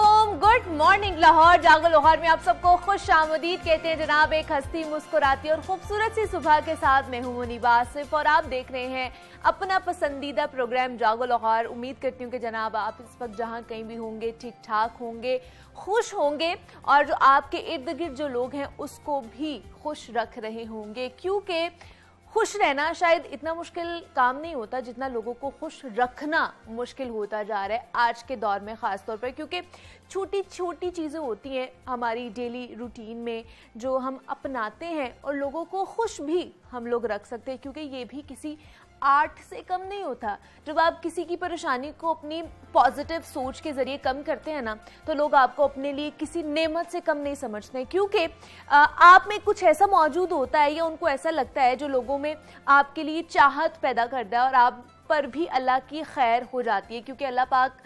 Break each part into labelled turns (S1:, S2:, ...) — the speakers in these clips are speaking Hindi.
S1: अलैकुम, गुड मॉर्निंग लाहौर। जागो लाहौर में आप सबको खुश आमदीद कहते हैं जनाब। एक हस्ती मुस्कुराती और खूबसूरत सी सुबह के साथ मैं हूं मुनीबा आसिफ और आप देख रहे हैं अपना पसंदीदा प्रोग्राम जागो लाहौर। उम्मीद करती हूँ कि जनाब आप इस वक्त जहाँ कहीं भी होंगे ठीक ठाक होंगे, खुश होंगे और जो आपके इर्द गिर्द जो लोग हैं उसको भी खुश रख रहे होंगे, क्योंकि खुश रहना शायद इतना मुश्किल काम नहीं होता जितना लोगों को खुश रखना मुश्किल होता जा रहा है आज के दौर में, ख़ास तौर पर क्योंकि छोटी छोटी चीज़ें होती हैं हमारी डेली रूटीन में जो हम अपनाते हैं और लोगों को खुश भी हम लोग रख सकते हैं, क्योंकि ये भी किसी आर्ट से कम नहीं होता। जब आप किसी की परेशानी को अपनी पॉजिटिव सोच के ज़रिए कम करते हैं ना, तो लोग आपको अपने लिए किसी नेमत से कम नहीं समझते हैं, क्योंकि आप में कुछ ऐसा मौजूद होता है या उनको ऐसा लगता है जो लोगों में आपके लिए चाहत पैदा करता है और आप पर भी अल्लाह की खैर हो जाती है, क्योंकि अल्लाह पाक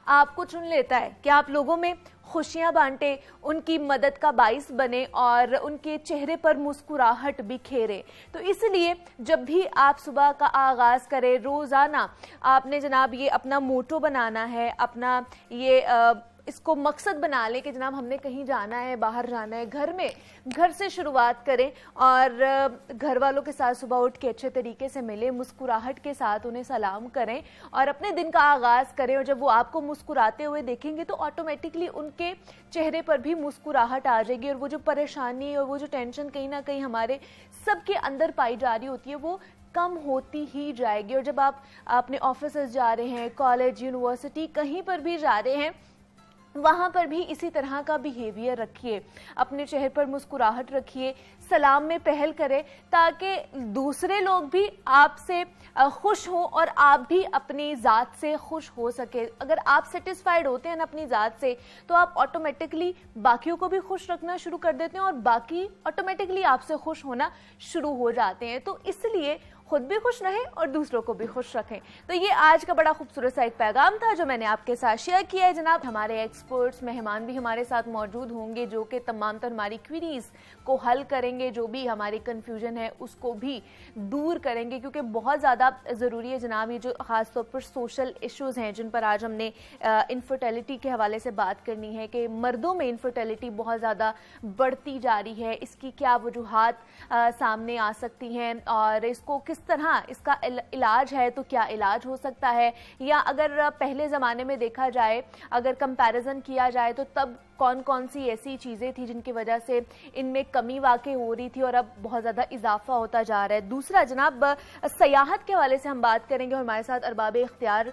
S1: आपको चुन लेता है कि आप लोगों में खुशियां बांटे, उनकी मदद का बाइस बने और उनके चेहरे पर मुस्कुराहट बिखेरे। तो इसलिए जब भी आप सुबह का आगाज़ करें, रोज़ाना आपने जनाब ये अपना मोटो बनाना है, अपना ये इसको मकसद बना लें कि जनाब हमने कहीं जाना है, बाहर जाना है, घर से शुरुआत करें और घर वालों के साथ सुबह उठ के अच्छे तरीके से मिलें, मुस्कुराहट के साथ उन्हें सलाम करें और अपने दिन का आगाज़ करें। और जब वो आपको मुस्कुराते हुए देखेंगे तो ऑटोमेटिकली उनके चेहरे पर भी मुस्कुराहट आ जाएगी और वो जो परेशानी और वो जो टेंशन कहीं ना कहीं हमारे सबके अंदर पाई जा रही होती है वो कम होती ही जाएगी। और जब आप अपने ऑफिस जा रहे हैं, कॉलेज, यूनिवर्सिटी, कहीं पर भी जा रहे हैं, वहाँ पर भी इसी तरह का बिहेवियर रखिए, अपने चेहरे पर मुस्कुराहट रखिए, सलाम में पहल करें ताकि दूसरे लोग भी आपसे खुश हों और आप भी अपनी ज़ात से खुश हो सके। अगर आप सेटिस्फाइड होते हैं ना अपनी ज़ात से, तो आप ऑटोमेटिकली बाकियों को भी खुश रखना शुरू कर देते हैं और बाकी ऑटोमेटिकली आपसे खुश होना शुरू हो जाते हैं। तो इसलिए खुद भी खुश रहें और दूसरों को भी खुश रखें। तो ये आज का बड़ा खूबसूरत सा एक पैगाम था जो मैंने आपके साथ शेयर किया है जनाब। हमारे एक्सपर्ट्स मेहमान भी हमारे साथ मौजूद होंगे जो कि तमाम तर हमारी क्वेरीज को हल करेंगे, जो भी हमारी कन्फ्यूजन है उसको भी दूर करेंगे, क्योंकि बहुत ज़्यादा ज़रूरी है जनाब ये जो ख़ास तौर पर सोशल इश्यूज़ हैं जिन पर आज हमने इनफर्टिलिटी के हवाले से बात करनी है कि मर्दों में इनफर्टिलिटी बहुत ज़्यादा बढ़ती जा रही है, इसकी क्या वजूहात सामने आ सकती हैं और इसको किस तरह इसका इलाज है, तो क्या इलाज हो सकता है, या अगर पहले ज़माने में देखा जाए, अगर कंपैरिजन किया जाए तो तब कौन कौन सी ऐसी चीज़ें थी जिनकी वजह से इनमें कमी वाक़ई हो रही थी और अब बहुत ज़्यादा इजाफा होता जा रहा है। दूसरा जनाब सयाहत के हवाले से हम बात करेंगे और हमारे साथ अरबाब इख्तियार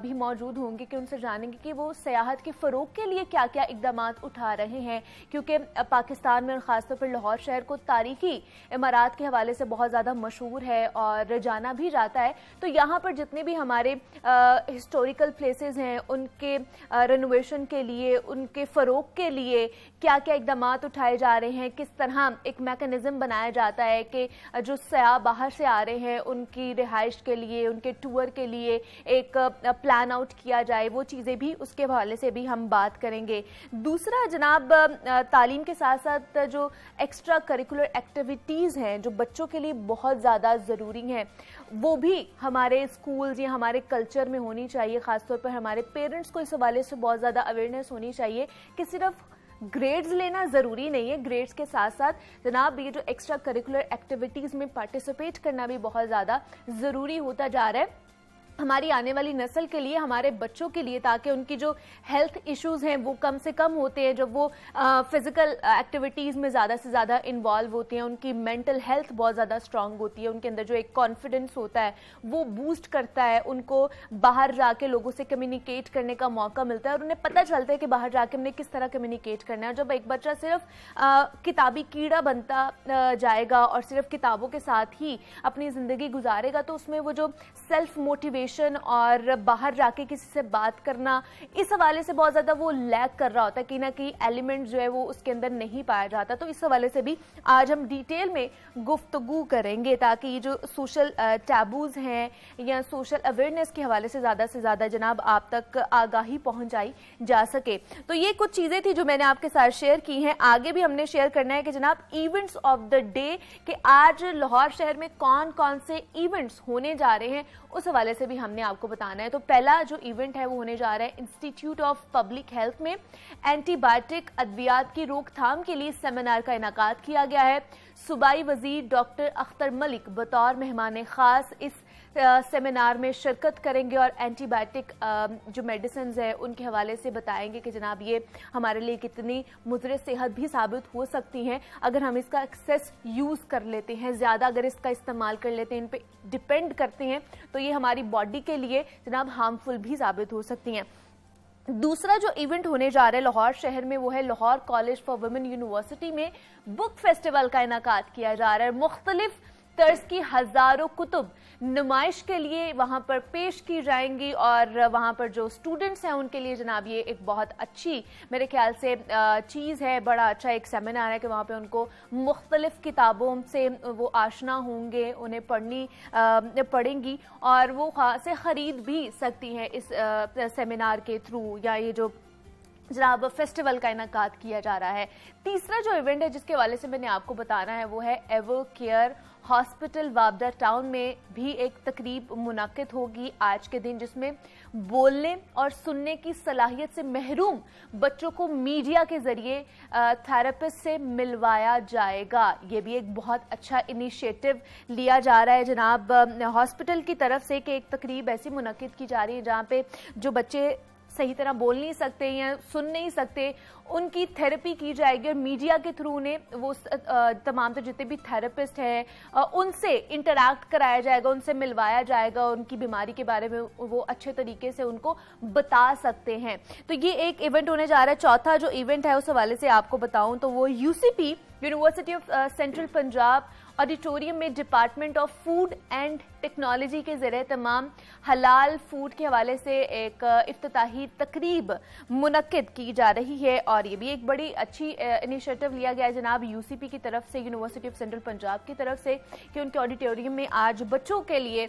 S1: भी मौजूद होंगे कि उनसे जानेंगे कि वो सयाहत के फ़रोग के लिए क्या क्या इकदाम उठा रहे हैं, क्योंकि पाकिस्तान में ख़ासतौर पर लाहौर शहर को तारीख़ी इमारात के हवाले से बहुत ज़्यादा मशहूर है और जाना भी जाता है। तो यहाँ पर जितने भी हमारे हिस्टोरिकल प्लेसेस हैं उनके रेनोवेशन के लिए, उनके फ़रोग के लिए क्या क्या इकदाम उठाए जा रहे हैं, किस तरह एक मैकेनिज्म बनाया जाता है कि जो सयाह बाहर से आ रहे हैं उनकी रिहाइश के लिए, उनके टूर के लिए एक प्लान आउट किया जाए, वो चीज़ें भी उसके हवाले से भी हम बात करेंगे। दूसरा जनाब तालीम के साथ साथ जो एक्स्ट्रा करिकुलर एक्टिविटीज़ हैं जो बच्चों के लिए बहुत ज़्यादा ज़रूरी हैं, वो भी हमारे स्कूल्स या हमारे कल्चर में होनी चाहिए। ख़ासतौर पर हमारे पेरेंट्स को इस हवाले से बहुत ज़्यादा अवेयरनेस होनी चाहिए कि सिर्फ ग्रेड्स लेना ज़रूरी नहीं है, ग्रेड्स के साथ साथ जनाब ये जो एक्स्ट्रा करिकुलर एक्टिविटीज़ में पार्टिसिपेट करना भी बहुत ज़्यादा ज़रूरी होता जा रहा है हमारी आने वाली नस्ल के लिए, हमारे बच्चों के लिए, ताकि उनकी जो हेल्थ इश्यूज़ हैं वो कम से कम होते हैं जब वो फिज़िकल एक्टिविटीज़ में ज़्यादा से ज़्यादा इन्वॉल्व होती हैं, उनकी मेंटल हेल्थ बहुत ज़्यादा स्ट्रांग होती है, उनके अंदर जो एक कॉन्फिडेंस होता है वो बूस्ट करता है, उनको बाहर जाके लोगों से कम्युनिकेट करने का मौका मिलता है और उन्हें पता चलता है कि बाहर जाके हमने किस तरह कम्युनिकेट करना है। और जब एक बच्चा सिर्फ किताबी कीड़ा बनता जाएगा और सिर्फ किताबों के साथ ही अपनी ज़िंदगी गुजारेगा तो उसमें वो जो सेल्फ मोटिवेशन और बाहर जाके किसी से बात करना, इस हवाले से बहुत ज़्यादा वो लैक कर रहा होता है, कहीं ना कहीं एलिमेंट जो है वो उसके अंदर नहीं पाया जाता। तो इस हवाले से भी आज हम डिटेल में गुफ्तगू करेंगे ताकि ये जो सोशल टैबूज़ हैं या सोशल अवेयरनेस के हवाले से ज़्यादा जनाब आप तक आगाही पहुँचाई जा सके। तो ये कुछ चीज़ें थी जो मैंने आपके साथ शेयर की हैं। आगे भी हमने शेयर करना है कि जनाब इवेंट्स ऑफ द डे, कि आज लाहौर शहर में कौन कौन से इवेंट्स होने जा रहे हैं, उस हवाले से भी हमने आपको बताना है। तो पहला जो इवेंट है वो होने जा रहा है इंस्टीट्यूट ऑफ पब्लिक हेल्थ में एंटीबायोटिक अद्वियात की रोकथाम के लिए सेमिनार का इनाकाद किया गया है। सूबाई वजीर डॉक्टर अख्तर मलिक बतौर मेहमान खास इस सेमिनार में शिरकत करेंगे और एंटीबायोटिक जो मेडिसिन है उनके हवाले से बताएंगे कि जनाब ये हमारे लिए कितनी मुज़र सेहत भी साबित हो सकती हैं अगर हम इसका एक्सेस यूज़ कर लेते हैं, ज़्यादा अगर इसका इस्तेमाल कर लेते हैं, इन पे डिपेंड करते हैं तो ये हमारी बॉडी के लिए जनाब हार्मफुल भी साबित हो सकती हैं। दूसरा जो इवेंट होने जा रहा है लाहौर शहर में वो है Lahore college for women university में बुक फेस्टिवल का इनाकाद किया जा रहा है। मुख्तलिफ तर्ज की हजारों कुतुब नुमाइश के लिए वहां पर पेश की जाएंगी और वहां पर जो स्टूडेंट्स हैं उनके लिए जनाब ये एक बहुत अच्छी मेरे ख्याल से चीज़ है, बड़ा अच्छा एक सेमिनार है कि वहां पे उनको मुख्तलिफ किताबों से वो आशना होंगे, उन्हें पढ़ेंगी और वो से ख़रीद भी सकती हैं इस सेमिनार के थ्रू या ये जो जनाब फेस्टिवल का इनाकाद किया जा रहा है। तीसरा जो इवेंट है जिसके हवाले से मैंने आपको बताना है वो है एवर केयर हॉस्पिटल वाबदा टाउन में भी एक तकरीब मुनाकिद होगी आज के दिन, जिसमें बोलने और सुनने की सलाहियत से महरूम बच्चों को मीडिया के जरिए थेरेपिस्ट से मिलवाया जाएगा। ये भी एक बहुत अच्छा इनिशिएटिव लिया जा रहा है जनाब हॉस्पिटल की तरफ से कि एक तकरीब ऐसी मुनाकिद की जा रही है जहाँ पे जो बच्चे सही तरह बोल नहीं सकते या सुन नहीं सकते उनकी थेरेपी की जाएगी और मीडिया के थ्रू उन्हें वो तमाम तो जितने भी थेरेपिस्ट हैं उनसे इंटरैक्ट कराया जाएगा, उनसे मिलवाया जाएगा, उनकी बीमारी के बारे में वो अच्छे तरीके से उनको बता सकते हैं। तो ये एक इवेंट होने जा रहा है। चौथा जो इवेंट है उस हवाले से आपको बताऊं तो वो UCP university of central Punjab auditorium में department of food and technology के ज़रिए तमाम हलाल फूड के हवाले से एक इफ्तिताही तकरीब मुनक्किद की जा रही है और ये भी एक बड़ी अच्छी इनिशिएटिव लिया गया है जनाब यूसीपी की तरफ से, यूनिवर्सिटी ऑफ सेंट्रल पंजाब की तरफ से, कि उनके ऑडिटोरियम में आज बच्चों के लिए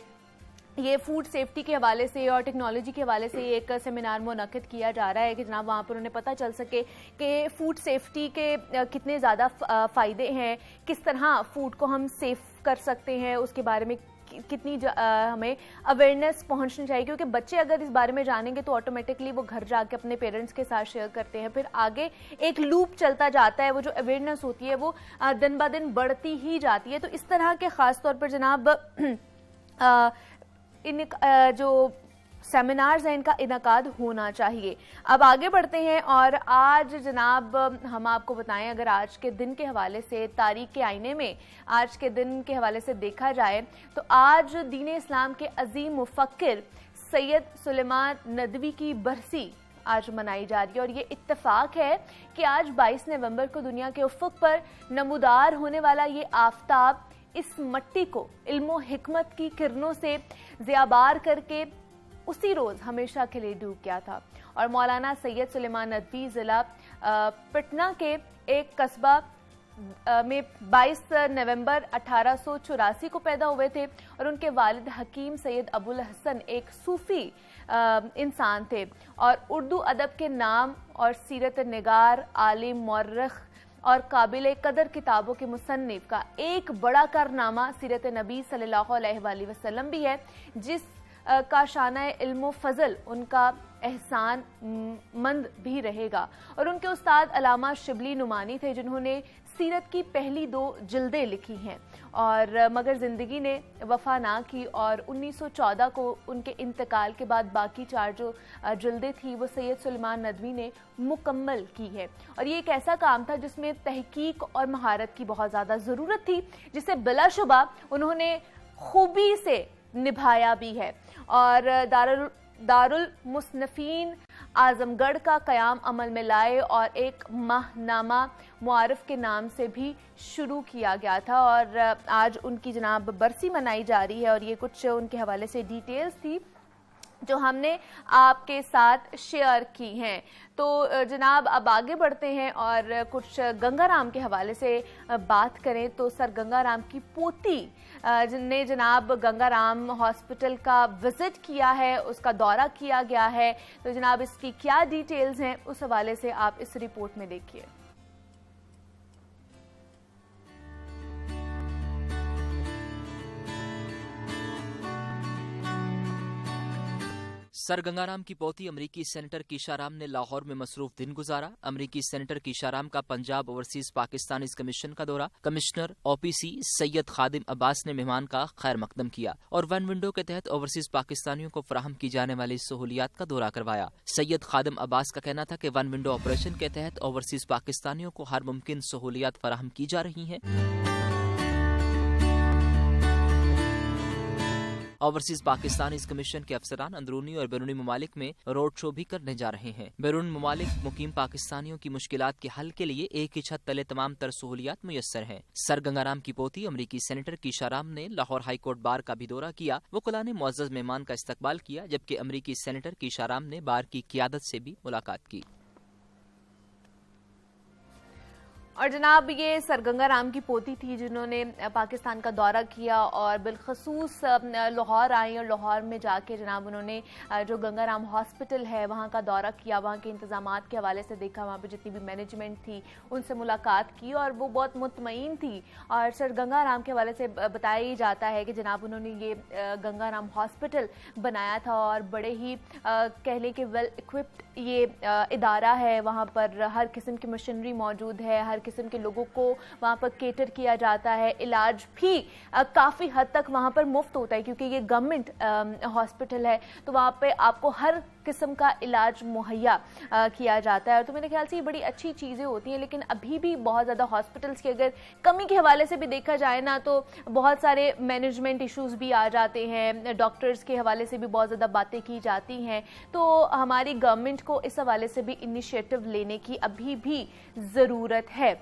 S1: ये फूड सेफ्टी के हवाले से और टेक्नोलॉजी के हवाले से एक सेमिनार मुनक्किद किया जा रहा है कि जनाब वहाँ पर उन्हें पता चल सके कि फूड सेफ्टी के कितने ज़्यादा फ़ायदे हैं, किस तरह फूड को हम सेफ कर सकते हैं, उसके बारे में कितनी हमें अवेयरनेस पहुंचनी चाहिए, क्योंकि बच्चे अगर इस बारे में जानेंगे तो ऑटोमेटिकली वो घर जाके अपने पेरेंट्स के साथ शेयर करते हैं, फिर आगे एक लूप चलता जाता है, वो जो अवेयरनेस होती है वो दिन ब दिन बढ़ती ही जाती है। तो इस तरह के ख़ास तौर पर जनाब इन जो सेमिनार्स हैं इनका इनकाद होना चाहिए। अब आगे बढ़ते हैं और आज जनाब हम आपको बताएं, अगर आज के दिन के हवाले से तारीख के आईने में आज के दिन के हवाले से देखा जाए तो आज दीन इस्लाम के अजीम मुफक्किर सैयद सुलेमान नदवी की बरसी आज मनाई जा रही है और ये इत्तेफाक है कि आज 22 नवंबर को दुनिया के उफ़ुक़ पर नमूदार होने वाला ये आफताब इस मट्टी को इल्मो हिकमत की किरणों से ज़ियाबार करके उसी रोज़ हमेशा के लिए डूब गया था। और मौलाना सैयद सुलेमान नदवी ज़िला पटना के एक कस्बा में 22 नवंबर 1884 को पैदा हुए थे और उनके वालिद हकीम सैयद अबुल हसन एक सूफ़ी इंसान थे और उर्दू अदब के नाम और सीरत निगार, आलिम, मौर्रिख और काबिल कदर किताबों के मुसन्निफ का एक बड़ा कारनामा सीरत नबी सल्लल्लाहु अलैहि वसल्लम भी है, जिस का शाना इल्म फजल उनका एहसान मंद भी रहेगा। और उनके उस्ताद अलामा शिबली नुमानी थे जिन्होंने सीरत की पहली 2 जिल्दें लिखी हैं और मगर ज़िंदगी ने वफा ना की और 1914 को उनके इंतकाल के बाद बाकी 4 जो जिल्दें थी वो सैयद सुलेमान नदवी ने मुकम्मल की है। और ये एक ऐसा काम था जिसमें तहकीक और महारत की बहुत ज़्यादा ज़रूरत थी, जिसे बिलाशुबा उन्होंने खूबी से निभाया भी है। और दारुल मुसन्निफीन आजमगढ़ का क़याम अमल में लाए और एक माहनामा मुआरिफ के नाम से भी शुरू किया गया था और आज उनकी जनाब बरसी मनाई जा रही है और ये कुछ उनके हवाले से डिटेल्स थी जो हमने आपके साथ शेयर की हैं। तो जनाब अब आगे बढ़ते हैं और कुछ गंगाराम के हवाले से बात करें तो सर गंगाराम की पोती ने जनाब गंगाराम हॉस्पिटल का विज़िट किया है, उसका दौरा किया गया है। तो जनाब इसकी क्या डिटेल्स हैं उस हवाले से आप इस रिपोर्ट में देखिए।
S2: सर गंगाराम की पोती अमरीकी सेनेटर कीशा राम ने लाहौर में मसरूफ दिन गुजारा। अमरीकी सेनेटर कीशा राम का पंजाब ओवरसीज पाकिस्तानीज कमीशन का दौरा। कमिश्नर ओपीसी सैयद खादिम अब्बास ने मेहमान का खैर मकदम किया और वन विंडो के तहत ओवरसीज पाकिस्तानियों को फराहम की जाने वाली सहूलियात का दौरा करवाया। सैयद खादिम अब्बास का कहना था कि वन विंडो ऑपरेशन के तहत ओवरसीज पाकिस्तानियों को हर मुमकिन सहूलियात फराहम की जा रही हैं। ओवरसीज पाकिस्तान कमीशन के अफसरान अंदरूनी और बैरूनी ममालिक में रोड शो भी करने जा रहे हैं। बैरून ममालिक मुकीम पाकिस्तानियों की मुश्किलात के हल के लिए एक ही छत तले तमाम तर सहूलियात मुयस्सर हैं। सर गंगाराम की पोती अमरीकी सेनेटर कीशा राम ने लाहौर हाई कोर्ट बार का भी दौरा किया। वकुला ने मुअज़्ज़ज़ मेहमान का इस्तकबाल किया, जबकि अमरीकी सेनेटर कीशा राम ने बार की क़ियादत से भी मुलाकात की।
S1: और जनाब ये सर गंगाराम की पोती थी जिन्होंने पाकिस्तान का दौरा किया और बिलखसूस लाहौर आई और लाहौर में जाके जनाब उन्होंने जो गंगाराम हॉस्पिटल है वहाँ का दौरा किया, वहाँ के इंतजामात के हवाले से देखा, वहाँ पे जितनी भी मैनेजमेंट थी उनसे मुलाकात की और वो बहुत मुतमईन थी। और सर गंगाराम के हवाले से बताया ही जाता है कि जनाब उन्होंने ये गंगाराम हॉस्पिटल बनाया था और बड़े ही कह लें कि वेल इक्विप्ड ये इदारा है। वहाँ पर हर किस्म की मशीनरी मौजूद है, हर किस्म के लोगों को वहाँ पर केटर किया जाता है। इलाज भी काफ़ी हद तक वहाँ पर मुफ्त होता है क्योंकि ये गवर्नमेंट हॉस्पिटल है, तो वहाँ पे आपको हर किस्म का इलाज मुहैया किया जाता है। तो मेरे ख्याल से ये बड़ी अच्छी चीज़ें होती हैं, लेकिन अभी भी बहुत ज़्यादा हॉस्पिटल्स की अगर कमी के हवाले से भी देखा जाए ना तो बहुत सारे मैनेजमेंट इश्यूज़ भी आ जाते हैं, डॉक्टर्स के हवाले से भी बहुत ज़्यादा बातें की जाती हैं। तो हमारी गवर्नमेंट को इस हवाले से भी इनिशिएटिव लेने की अभी भी ज़रूरत है।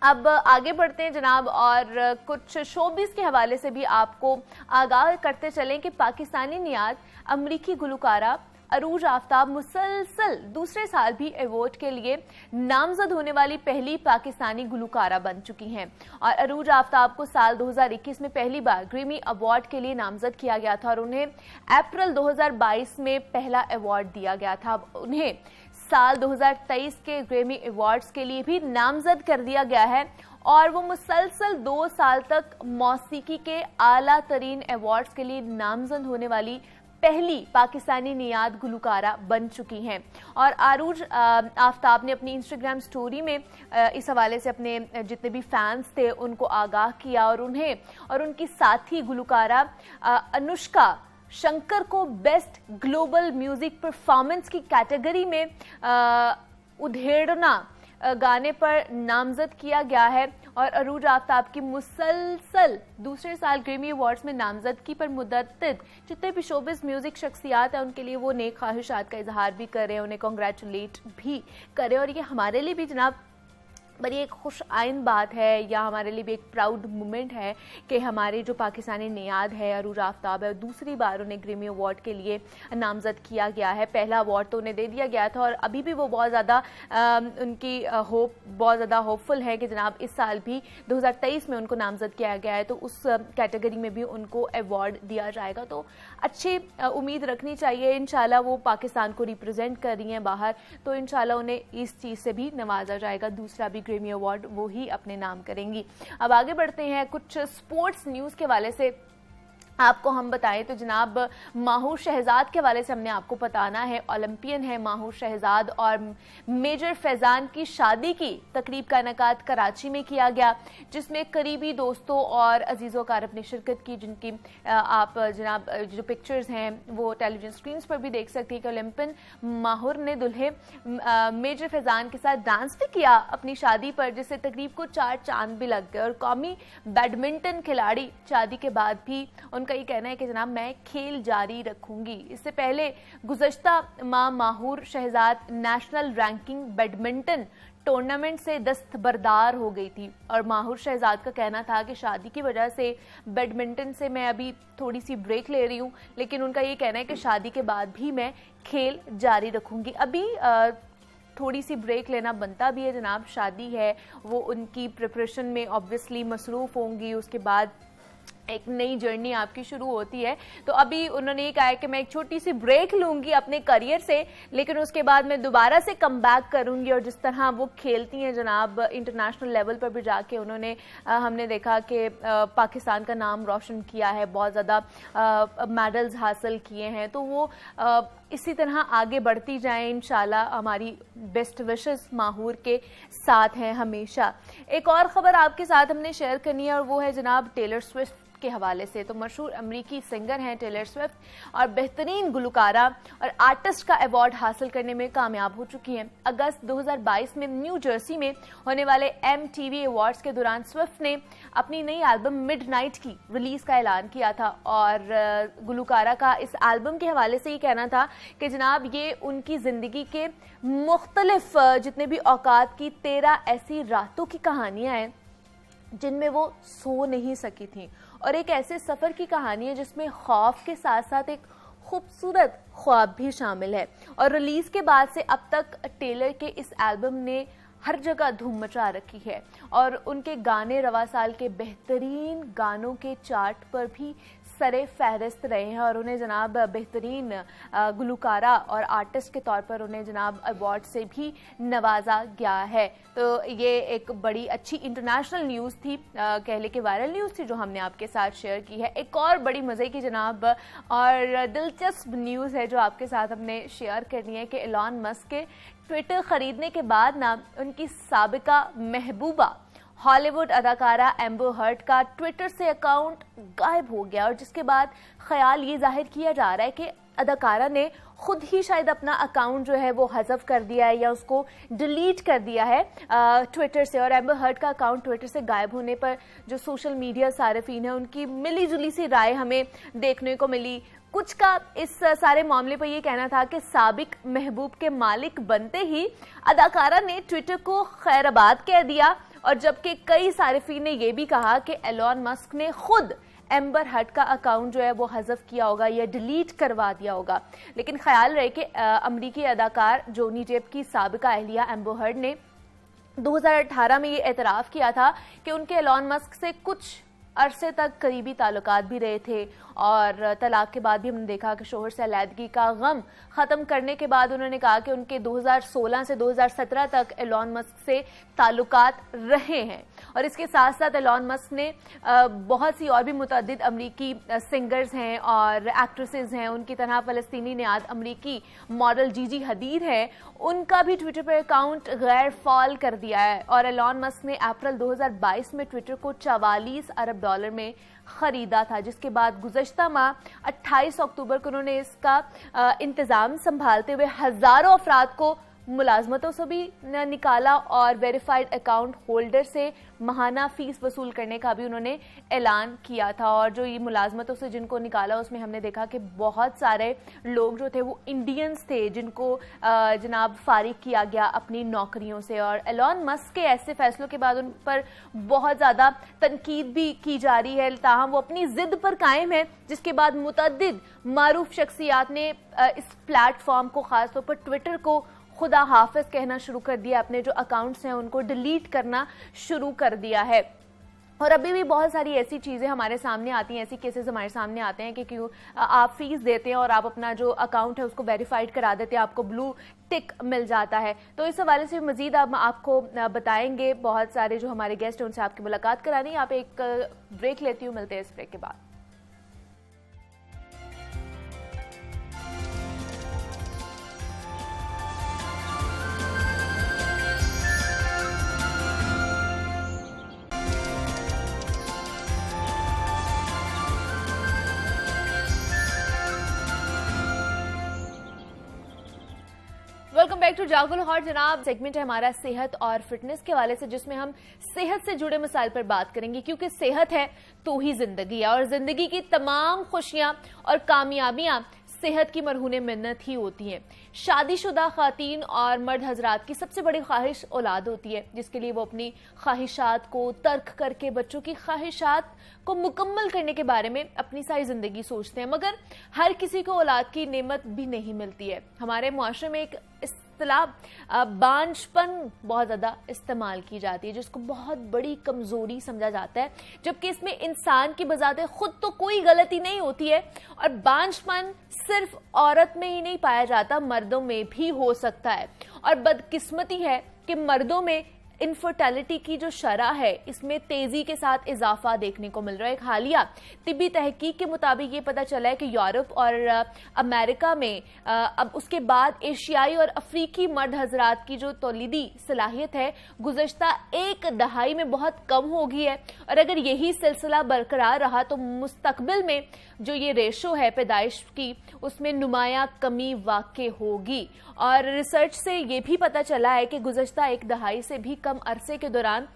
S1: अब आगे बढ़ते हैं जनाब और कुछ शोबिस के हवाले से भी आपको आगाह करते चलें कि पाकिस्तानी नियाद अमरीकी गुलकारा अरूज आफ्ताब मुसलसल दूसरे साल भी अवार्ड के लिए नामजद होने वाली पहली पाकिस्तानी गुलकारा बन चुकी हैं। और अरूज आफ्ताब को साल 2021 में पहली बार ग्रैमी अवार्ड के लिए नामजद किया गया था और उन्हें अप्रैल 2022 में पहला अवार्ड दिया गया था। उन्हें साल 2023 के ग्रैमी अवार्ड्स के लिए भी नामजद कर दिया गया है और वो मुसलसल 2 साल तक मौसीकी के आला तरीन अवार्ड्स के लिए नामजद होने वाली पहली पाकिस्तानी नियाद गुलकारा बन चुकी हैं। और आरूज आफ्ताब ने अपनी इंस्टाग्राम स्टोरी में इस हवाले से अपने जितने भी फैंस थे उनको आगाह किया और उन्हें और उनकी साथी गुलकारा अनुष्का शंकर को बेस्ट ग्लोबल म्यूजिक परफॉर्मेंस की कैटेगरी में उधेड़ना गाने पर नामजद किया गया है। और अरूज आफ्ताब की मुसलसल दूसरे साल ग्रैमी अवार्ड्स में नामजदगी पर मुद्दत जितने भी शोबिस म्यूजिक शख्सियात हैं उनके लिए वो नेक ख्वाहिशात का इजहार भी कर रहे हैं, उन्हें कॉन्ग्रेचुलेट भी कर रहे हैं। और ये हमारे लिए भी जनाब बड़ी एक खुश आइन बात है या हमारे लिए भी एक प्राउड मोमेंट है कि हमारे जो पाकिस्तानी नियाद है अरूज आफ्ताब है दूसरी बार उन्हें ग्रैमी अवार्ड के लिए नामजद किया गया है। पहला अवार्ड तो उन्हें दे दिया गया था और अभी भी वो बहुत ज़्यादा उनकी होप बहुत ज़्यादा होपफुल है कि जनाब इस साल भी 2023 में उनको नामजद किया गया है तो उस कैटेगरी में भी उनको अवार्ड दिया जाएगा। तो अच्छी उम्मीद रखनी चाहिए, इंशाल्लाह वो पाकिस्तान को रिप्रेजेंट कर रही हैं बाहर, तो इंशाल्लाह उन्हें इस चीज़ से भी नवाजा जाएगा, दूसरा भी ग्रैमी अवार्ड वो ही अपने नाम करेंगी। अब आगे बढ़ते हैं कुछ स्पोर्ट्स न्यूज़ के हवाले से आपको हम बताएं तो जनाब माहूर शहजाद के हवाले से हमने आपको बताना है। ओलंपियन है माहूर शहजाद और मेजर फैजान की शादी की तकरीब का इनेकाद कराची में किया गया जिसमें करीबी दोस्तों और अजीज़ों कारब ने शिरकत की, जिनकी आप जनाब जो पिक्चर्स हैं वो टेलीविजन स्क्रीन पर भी देख सकती है कि ओलंपियन माहूर ने दुल्हे मेजर फैजान के साथ डांस भी किया अपनी शादी पर, जिससे तकरीब को 4 चांद भी लग गए। और कौमी बैडमिंटन खिलाड़ी शादी के बाद भी उनका ये कहना है कि जनाब मैं खेल जारी रखूंगी। इससे पहले गुज़श्ता माह Mahoor Shahzad national ranking badminton tournament से दस्तबरदार हो गई थी और माहूर शहजाद का कहना था कि शादी की वजह से बैडमिंटन से मैं अभी थोड़ी सी ब्रेक ले रही हूँ, लेकिन उनका ये कहना है कि शादी के बाद भी मैं खेल जारी रखूंगी। अभी थोड़ी सी ब्रेक लेना बनता भी है जनाब, शादी है वो उनकी प्रिपरेशन में ऑब्वियसली मसरूफ़ होंगी, उसके बाद एक नई जर्नी आपकी शुरू होती है। तो अभी उन्होंने ये कहा है कि मैं एक छोटी सी ब्रेक लूंगी अपने करियर से, लेकिन उसके बाद मैं दोबारा से कम बैक करूंगी। और जिस तरह वो खेलती हैं जनाब, इंटरनेशनल लेवल पर भी जाके उन्होंने हमने देखा कि पाकिस्तान का नाम रोशन किया है, बहुत ज़्यादा मेडल्स हासिल किए हैं। तो वो इसी तरह आगे बढ़ती जाएं इंशाल्लाह। हमारी बेस्ट विशेस माहूर के साथ हैं हमेशा। एक और ख़बर आपके साथ हमने शेयर करनी है और वो है जनाब टेलर स्विफ्ट के हवाले से। तो मशहूर अमरीकी सिंगर हैं टेलर स्विफ्ट और बेहतरीन गुलकारा और आर्टिस्ट का अवार्ड हासिल करने में कामयाब हो चुकी हैं। अगस्त 2022 में न्यू जर्सी में होने वाले MTV अवार्ड्स के दौरान स्विफ्ट ने अपनी नई एल्बम मिडनाइट की रिलीज का ऐलान किया था। और गुलकारा का इस एल्बम के हवाले से ये कहना था कि जनाब ये उनकी जिंदगी के मुख्तलिफ जितने भी औकात की 13 ऐसी रातों की कहानियां हैं जिनमें वो सो नहीं सकी थी, और एक ऐसे सफ़र की कहानी है जिसमें खौफ के साथ साथ एक खूबसूरत ख्वाब भी शामिल है। और रिलीज़ के बाद से अब तक टेलर के इस एल्बम ने हर जगह धूम मचा रखी है और उनके गाने रवा साल के बेहतरीन गानों के चार्ट पर भी सरे फहरिस्त रहे हैं। और उन्हें जनाब बेहतरीन गुलकारा और आर्टिस्ट के तौर पर उन्हें जनाब अवार्ड से भी नवाजा गया है। तो ये एक बड़ी अच्छी इंटरनेशनल न्यूज़ थी, कह ले कि वायरल न्यूज़ थी, जो हमने आपके साथ शेयर की है। एक और बड़ी मज़े की जनाब और दिलचस्प न्यूज़ है जो आपके साथ हमने शेयर करनी है कि एलॉन मस्क के ट्विटर ख़रीदने के बाद ना उनकी साबिका महबूबा हॉलीवुड अदाकारा एम्बर हर्ड का ट्विटर से अकाउंट गायब हो गया। और जिसके बाद ख्याल ये जाहिर किया जा रहा है कि अदाकारा ने खुद ही शायद अपना अकाउंट जो है वो हज़फ कर दिया है या उसको डिलीट कर दिया है ट्विटर से। और एम्बर हर्ड का अकाउंट ट्विटर से गायब होने पर जो सोशल मीडिया सारिफीन है उनकी मिली जुली सी राय हमें देखने को मिली। कुछ का इस सारे मामले पर यह कहना था कि साबिक महबूब के मालिक बनते ही अदाकारा ने ट्विटर को खैराबाद कह दिया, और जबकि कई सारिफीन ने यह भी कहा कि एलॉन मस्क ने खुद एम्बर हर्ड का अकाउंट जो है वो हज़फ किया होगा या डिलीट करवा दिया होगा। लेकिन ख्याल रहे कि अमरीकी अदाकार जोनी डेप की साबिका अहलिया एम्बर हर्ड ने 2018 में ये एतराफ़ किया था कि उनके एलॉन मस्क से कुछ अरसे तक करीबी ताल्लुकात भी रहे थे। और तलाक के बाद भी हमने देखा कि शोहर से अलहदगी का गम ख़त्म करने के बाद उन्होंने कहा कि उनके 2016 से 2017 तक एलॉन मस्क से ताल्लुकात रहे हैं। और इसके साथ साथ एलॉन मस्क ने बहुत सी और भी मुतअद्दिद अमरीकी सिंगर्स हैं और एक्ट्रेसेस हैं, उनकी तरह फ़लस्तीनी नियाद अमरीकी मॉडल जीजी हदीद है, उनका भी ट्विटर पर अकाउंट गैर फ़ाल कर दिया है। और एलॉन मस्क ने अप्रैल 2022 में ट्विटर को $44 अरब में खरीदा था, जिसके बाद गुज़श्ता माह 28 अक्टूबर को उन्होंने इसका इंतज़ाम संभालते हुए हज़ारों अफराद को मुलाजमतों से भी निकाला और वेरीफाइड अकाउंट होल्डर से माहाना फीस वसूल करने का भी उन्होंने ऐलान किया था। और जो ये मुलाजमतों से जिनको निकाला उसमें हमने देखा कि बहुत सारे लोग जो थे वो इंडियंस थे जिनको जनाब फारिग किया गया अपनी नौकरियों से। और एलॉन मस्क के ऐसे फैसलों के बाद उन पर बहुत ज़्यादा तनकीद भी की जा रही है, ताहम वो अपनी जिद पर कायम है, जिसके बाद मुतअद्दिद मारूफ शख्सियात ने इस प्लेटफॉर्म को, ख़ासतौर पर ट्विटर को, खुदा हाफिज कहना शुरू कर दिया, अपने जो अकाउंट्स हैं उनको डिलीट करना शुरू कर दिया है। और अभी भी बहुत सारी ऐसी चीज़ें हमारे सामने आती हैं, ऐसी केसेस हमारे सामने आते हैं कि क्यों आप फीस देते हैं और आप अपना जो अकाउंट है उसको वेरीफाइड करा देते हैं, आपको ब्लू टिक मिल जाता है। तो इस हवाले से मज़ीद अब आपको बताएंगे, बहुत सारे जो हमारे गेस्ट हैं उनसे आपकी मुलाकात करानी। आप एक ब्रेक लेती हूँ, मिलते हैं इस ब्रेक के बाद। वेलकम बैक टू जागो लाहौर। जनाब, सेगमेंट है हमारा सेहत और फिटनेस के हवाले से, जिसमें हम सेहत से जुड़े मसाइल पर बात करेंगे, क्योंकि सेहत है तो ही जिंदगी है और जिंदगी की तमाम खुशियां और कामयाबियां सेहत की मरहूने मिन्नत ही होती हैं। शादीशुदा खातीन और मर्द हजरात की सबसे बड़ी ख्वाहिश औलाद होती है, जिसके लिए वो अपनी ख्वाहिशात को तर्क करके बच्चों की ख्वाहिशात को मुकम्मल करने के बारे में अपनी सारी जिंदगी सोचते हैं। मगर हर किसी को औलाद की नेमत भी नहीं मिलती है। हमारे मुआशरे में एक इस इस्तिलाह बांझपन बहुत ज्यादा इस्तेमाल की जाती है, जिसको बहुत बड़ी कमजोरी समझा जाता है, जबकि इसमें इंसान की बजाते खुद तो कोई गलती नहीं होती है। और बांझपन सिर्फ औरत में ही नहीं पाया जाता, मर्दों में भी हो सकता है। और बदकिस्मती है कि मर्दों में इनफर्टिलिटी की जो शरह है इसमें तेजी के साथ इजाफा देखने को मिल रहा है। एक हालिया तिब्बी तहकीक के मुताबिक ये पता चला है कि यूरोप और अमेरिका में अब उसके बाद एशियाई और अफ्रीकी मर्द हजरात की जो तौलीदी सलाहियत है गुज़श्ता एक दहाई में बहुत कम हो गई है। और अगर यही सिलसिला बरकरार रहा तो मुस्तकबिल में जो ये रेशो है पैदाइश की उसमें नुमायां कमी वाक़ई होगी। और रिसर्च से ये भी पता चला है कि गुज़श्ता एक दहाई से भी कम अरसे के दौरान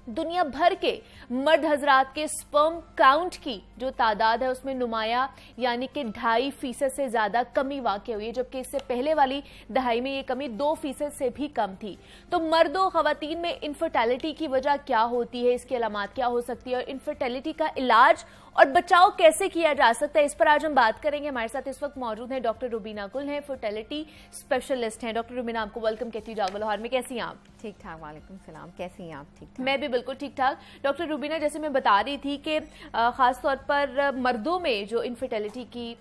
S1: दुनिया भर के मर्द हजरात के स्पर्म काउंट की जो तादाद है उसमें नुमाया यानी कि 2.5% से ज्यादा कमी वाक़ई हुई है, जबकि इससे पहले वाली दहाई में ये कमी 2% से भी कम थी। तो मर्दों खवातीन में इनफर्टिलिटी की वजह क्या होती है, इसकी अलामात क्या हो सकती है और इनफर्टिलिटी का इलाज और बचाव कैसे किया जा सकता है, इस पर आज हम बात करेंगे। हमारे साथ इस वक्त मौजूद हैं डॉक्टर रुबीना गुल हैं, फर्टिलिटी स्पेशलिस्ट हैं। डॉक्टर रुबीना, आपको वेलकम कहती हूँ जागो लाहौर में। कैसी हैं आप?
S3: ठीक ठाक, वालेकुम सलाम। कैसी हैं आप? ठीक ठाक।
S1: मैं भी बिल्कुल ठीक ठाक। डॉक्टर रुबीना, जैसे मैं बता रही थी कि खास तौर पर मर्दों में जो इनफर्टिलिटी की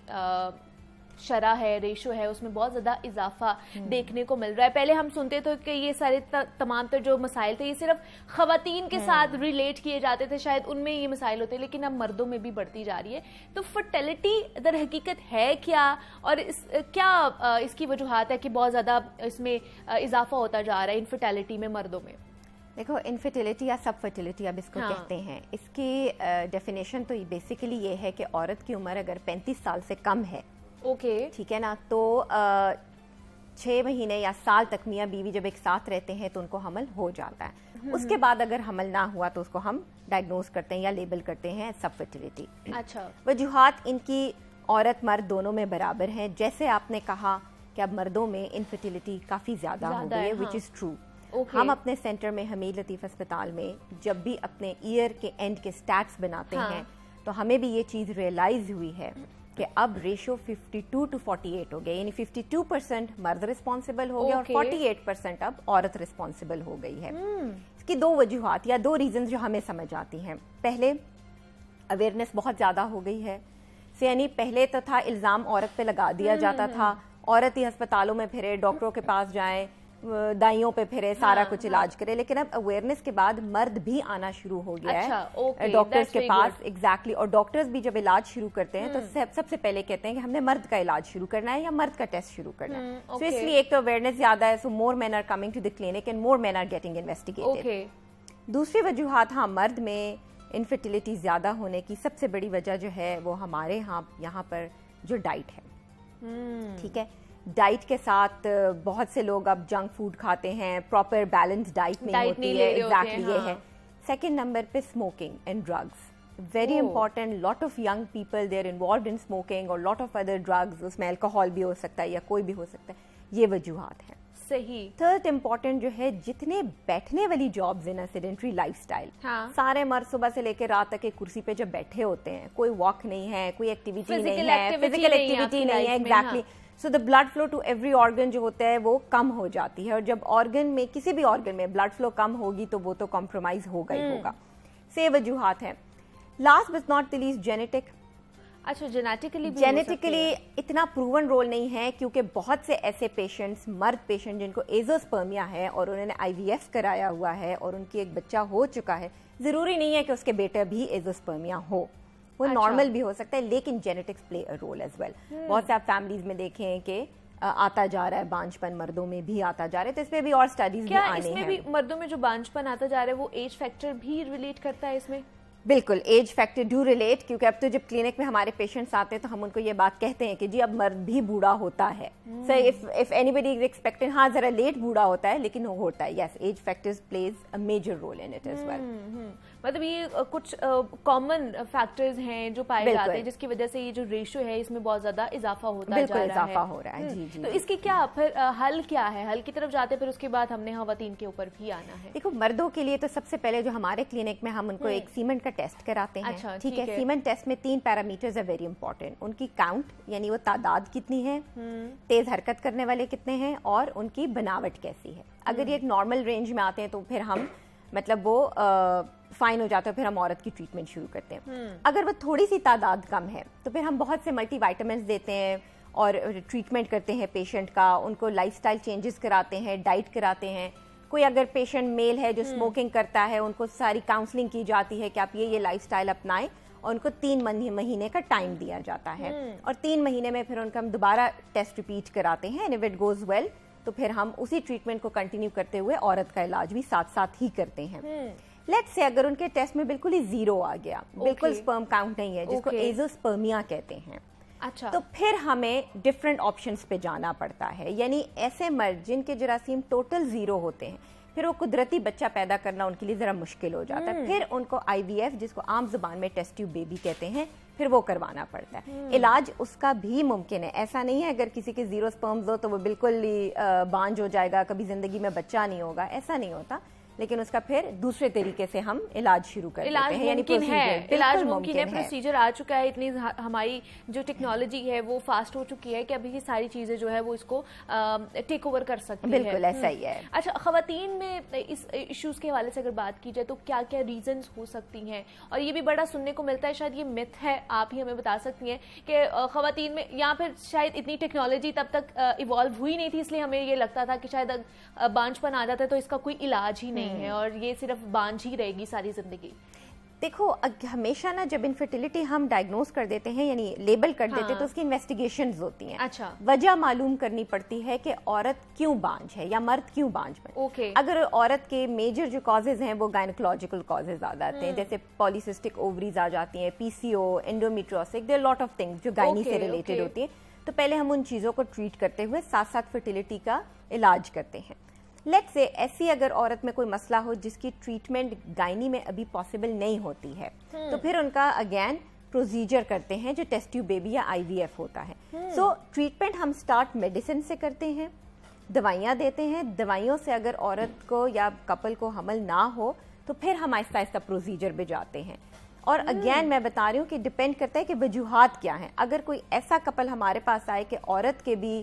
S1: शरह है, रेशो है, उसमें बहुत ज्यादा इजाफा देखने को मिल रहा है। पहले हम सुनते थे कि ये सारे तमाम तर जो मसाइल थे ये सिर्फ खवातीन के साथ रिलेट किए जाते थे, शायद उनमें ये मसाइल होते, लेकिन अब मर्दों में भी बढ़ती जा रही है। तो फर्टिलिटी दर हकीकत है क्या और क्या इसकी वजूहात है कि बहुत ज्यादा इसमें इजाफा होता जा रहा है इनफर्टिलिटी में मर्दों में?
S3: देखो, इनफर्टिलिटी या सब फर्टिलिटी अब इसको कहते हैं, इसकी डेफिनेशन तो बेसिकली ये है कि औरत की उम्र अगर 35 साल से कम है,
S1: ओके,
S3: ठीक है ना, तो 6 महीने या साल तक मियाँ बीवी जब एक साथ रहते हैं तो उनको हमल हो जाता है। उसके बाद अगर हमल ना हुआ तो उसको हम डायग्नोज करते हैं या लेबल करते हैं सब फर्टिलिटी।
S1: अच्छा,
S3: वजूहात इनकी औरत मर्द दोनों में बराबर हैं। जैसे आपने कहा कि अब मर्दों में इनफर्टिलिटी काफ़ी ज़्यादा हो गई है, विच इज़ ट्रू। हम अपने सेंटर में हमीद लतीफ़ अस्पताल में जब भी अपने ईयर के एंड के स्टैट्स बनाते हैं तो हमें भी ये चीज़ रियलाइज हुई है कि अब रेशो 52 to 48 हो गया, यानी 52% मर्द रिस्पॉन्सिबल हो गया और 48% अब औरत रिस्पॉन्सिबल हो गई है। इसकी 2 वजूहात या 2 रीजंस जो हमें समझ आती हैं। पहले, अवेयरनेस बहुत ज़्यादा हो गई है, यानी पहले तो था इल्ज़ाम औरत पे लगा दिया जाता था, औरत ही अस्पतालों में फिरे, डॉक्टरों के पास जाए, दाइयों पे फिरे, सारा कुछ इलाज करे। लेकिन अब अवेयरनेस के बाद मर्द भी आना शुरू हो गया है डॉक्टर्स के पास। एग्जैक्टली। और डॉक्टर्स भी जब इलाज शुरू करते हैं तो सबसे पहले कहते हैं कि हमने मर्द का इलाज शुरू करना है या मर्द का टेस्ट शुरू करना है। तो इसलिए एक तो अवेयरनेस ज्यादा है, so more men are coming to the clinic and more men are getting investigated. दूसरी वजूहात, हाँ, मर्द में इनफर्टिलिटी ज्यादा होने की सबसे बड़ी वजह जो है वो हमारे यहाँ पर जो डाइट है, ठीक है। डाइट के साथ बहुत से लोग अब जंक फूड खाते हैं, प्रॉपर बैलेंस डाइट नहीं होती है। एग्जैक्टली ये है। सेकंड नंबर पे smoking and drugs, very important. Lot of young people they are involved in smoking और लॉट ऑफ अदर ड्रग्स, उसमें अल्कोहल भी हो सकता है या कोई भी हो सकता है। ये वजूहात है।
S1: सही।
S3: थर्ड इम्पॉर्टेंट जो है, जितने बैठने वाली जॉब्स इन सेडेंटरी लाइफस्टाइल, सारे मर्द सुबह से लेकर रात तक एक कुर्सी पे जब बैठे होते हैं, कोई वॉक नहीं है, कोई एक्टिविटी नहीं है, फिजिकल एक्टिविटी नहीं है। Exactly. So the blood flow to every organ जो होता है वो कम हो जाती है, और जब ऑर्गन में, किसी भी ऑर्गन में ब्लड फ्लो कम होगी तो वो तो कॉम्प्रोमाइज होगा ही होगा। से वजूहात है। Last but not the least, genetic.
S1: अच्छा,
S3: जेनेटिकली इतना प्रूवन रोल नहीं है, क्योंकि बहुत से ऐसे पेशेंट्स, मर्द पेशेंट जिनको एजोस्पर्मिया है और उन्होंने IVF कराया हुआ है और उनकी एक बच्चा हो चुका है, जरूरी नहीं है कि उसके बेटे भी एजोस्पर्मिया हो, वो नॉर्मल भी हो सकता है, लेकिन genetics play a role as well. बहुत से आप फैमिलीज में देखें कि आता जा रहा है बांझपन, मर्दों में भी आता जा रहा है, तो इसमें भी और स्टडीज भी आने हैं।
S1: इसमें भी मर्दों में जो बांझपन आता जा रहा है वो एज फैक्टर भी रिलेट करता है इसमें?
S3: बिल्कुल, एज फैक्टर डू रिलेट, क्योंकि अब तो जब क्लिनिक में हमारे पेशेंट्स आते हैं तो हम उनको ये बात कहते हैं कि जी अब मर्द भी बूढ़ा होता है। So if anybody is expecting, हाँ जरा लेट बूढ़ा होता है लेकिन वो होता है। Yes, age factors plays a major role in it as well.
S1: मतलब ये कुछ कॉमन फैक्टर्स हैं जो पाए जाते हैं जिसकी वजह से ये जो रेशियो है इसमें बहुत ज्यादा इजाफा होता जा रहा है।
S3: जी।
S1: तो इसकी क्या फिर हल क्या है? हल की तरफ जाते हैं, फिर उसके बाद हमने खवातीन के ऊपर भी आना है।
S3: देखो, मर्दों के लिए तो सबसे पहले जो हमारे क्लिनिक में हम उनको एक सीमेंट का टेस्ट कराते हैं।
S1: अच्छा,
S3: ठीक है। सीमेंट टेस्ट में 3 पैरामीटर्स है वेरी इंपॉर्टेंट। उनकी काउंट, यानी वो तादाद कितनी है, तेज हरकत करने वाले कितने हैं, और उनकी बनावट कैसी है। अगर ये एक नॉर्मल रेंज में आते हैं तो फिर हम मतलब वो फाइन हो जाता है, फिर हम औरत की ट्रीटमेंट शुरू करते हैं। अगर वो थोड़ी सी तादाद कम है तो फिर हम बहुत से मल्टीविटामिन्स देते हैं और ट्रीटमेंट करते हैं पेशेंट का, उनको लाइफस्टाइल चेंजेस कराते हैं, डाइट कराते हैं। कोई अगर पेशेंट मेल है जो स्मोकिंग करता है, उनको सारी काउंसलिंग की जाती है कि आप ये लाइफस्टाइल अपनाएं, और उनको 3 महीने का टाइम दिया जाता है। और 3 महीने में फिर उनका हम दोबारा टेस्ट रिपीट कराते हैं। And if it goes well तो फिर हम उसी ट्रीटमेंट को कंटिन्यू करते हुए औरत का इलाज भी साथ साथ ही करते हैं। लेट्स से अगर उनके टेस्ट में बिल्कुल ही 0 आ गया, बिल्कुल स्पर्म काउंट नहीं है, जिसको एजोस्पर्मिया कहते हैं,
S1: अच्छा,
S3: तो फिर हमें डिफरेंट ऑप्शंस पे जाना पड़ता है। यानी ऐसे मर्द जिनके जरासीम टोटल 0 होते हैं, फिर वो कुदरती बच्चा पैदा करना उनके लिए जरा मुश्किल हो जाता है। फिर उनको IVF, जिसको आम जुबान में टेस्ट ट्यूब बेबी कहते हैं, फिर वो करवाना पड़ता है। इलाज उसका भी मुमकिन है। ऐसा नहीं है अगर किसी के 0 स्पर्म्स हो तो वो बिल्कुल ही बांझ हो जाएगा, कभी जिंदगी में बच्चा नहीं होगा, ऐसा नहीं होता। लेकिन उसका फिर दूसरे तरीके से हम इलाज शुरू कर देते हैं। यानी
S1: इलाज मुमकिन है, प्रोसीजर आ चुका है, इतनी हमारी जो टेक्नोलॉजी है वो फास्ट हो चुकी है कि अभी ये सारी चीजें जो है वो इसको टेक ओवर कर सकती है।
S3: बिल्कुल ऐसा ही है।
S1: अच्छा, खवातीन में इस इश्यूज के हवाले से अगर बात की जाए तो क्या क्या रीजंस हो सकती हैं? और ये भी बड़ा सुनने को मिलता है, शायद ये मिथ है, आप ही हमें बता सकती हैं कि खवातीन में, या फिर शायद इतनी टेक्नोलॉजी तब तक इवॉल्व हुई नहीं थी, इसलिए हमें ये लगता था कि शायद बांझपन आ जाता है तो इसका कोई इलाज ही नहीं है और ये सिर्फ बांझ ही रहेगी सारी जिंदगी।
S3: देखो, हमेशा ना जब इनफर्टिलिटी हम डायग्नोज कर देते हैं, यानी लेबल कर देते हैं, तो उसकी इन्वेस्टिगेशंस होती हैं।
S1: अच्छा,
S3: वजह मालूम करनी पड़ती है कि औरत क्यों बांझ है या मर्द क्यों बांझ बने। अगर औरत के मेजर जो कॉजेज हैं वो गायनोकोलॉजिकल कॉजेज आ जाते हैं, जैसे पॉलीसिस्टिक ओवरीज आ जाती हैं, PCO, endometriosis, there lot of things जो गायनी से रिलेटेड होती है। तो पहले हम उन चीजों को ट्रीट करते हुए साथ साथ फर्टिलिटी का इलाज करते हैं। लेट्स से ऐसी अगर औरत में कोई मसला हो जिसकी ट्रीटमेंट गायनी में अभी पॉसिबल नहीं होती है, तो फिर उनका अगेन प्रोसीजर करते हैं जो टेस्ट ट्यूब बेबी या IVF होता है। सो ट्रीटमेंट हम स्टार्ट मेडिसिन से करते हैं, दवाइयाँ देते हैं। दवाइयों से अगर औरत को या कपल को हमल ना हो तो फिर हम आहिस्ता आहिस्ता प्रोसीजर पे जाते हैं। और अगेन मैं बता रही हूँ कि डिपेंड करता है कि वजूहात क्या हैं। अगर कोई ऐसा कपल हमारे पास आए कि औरत के भी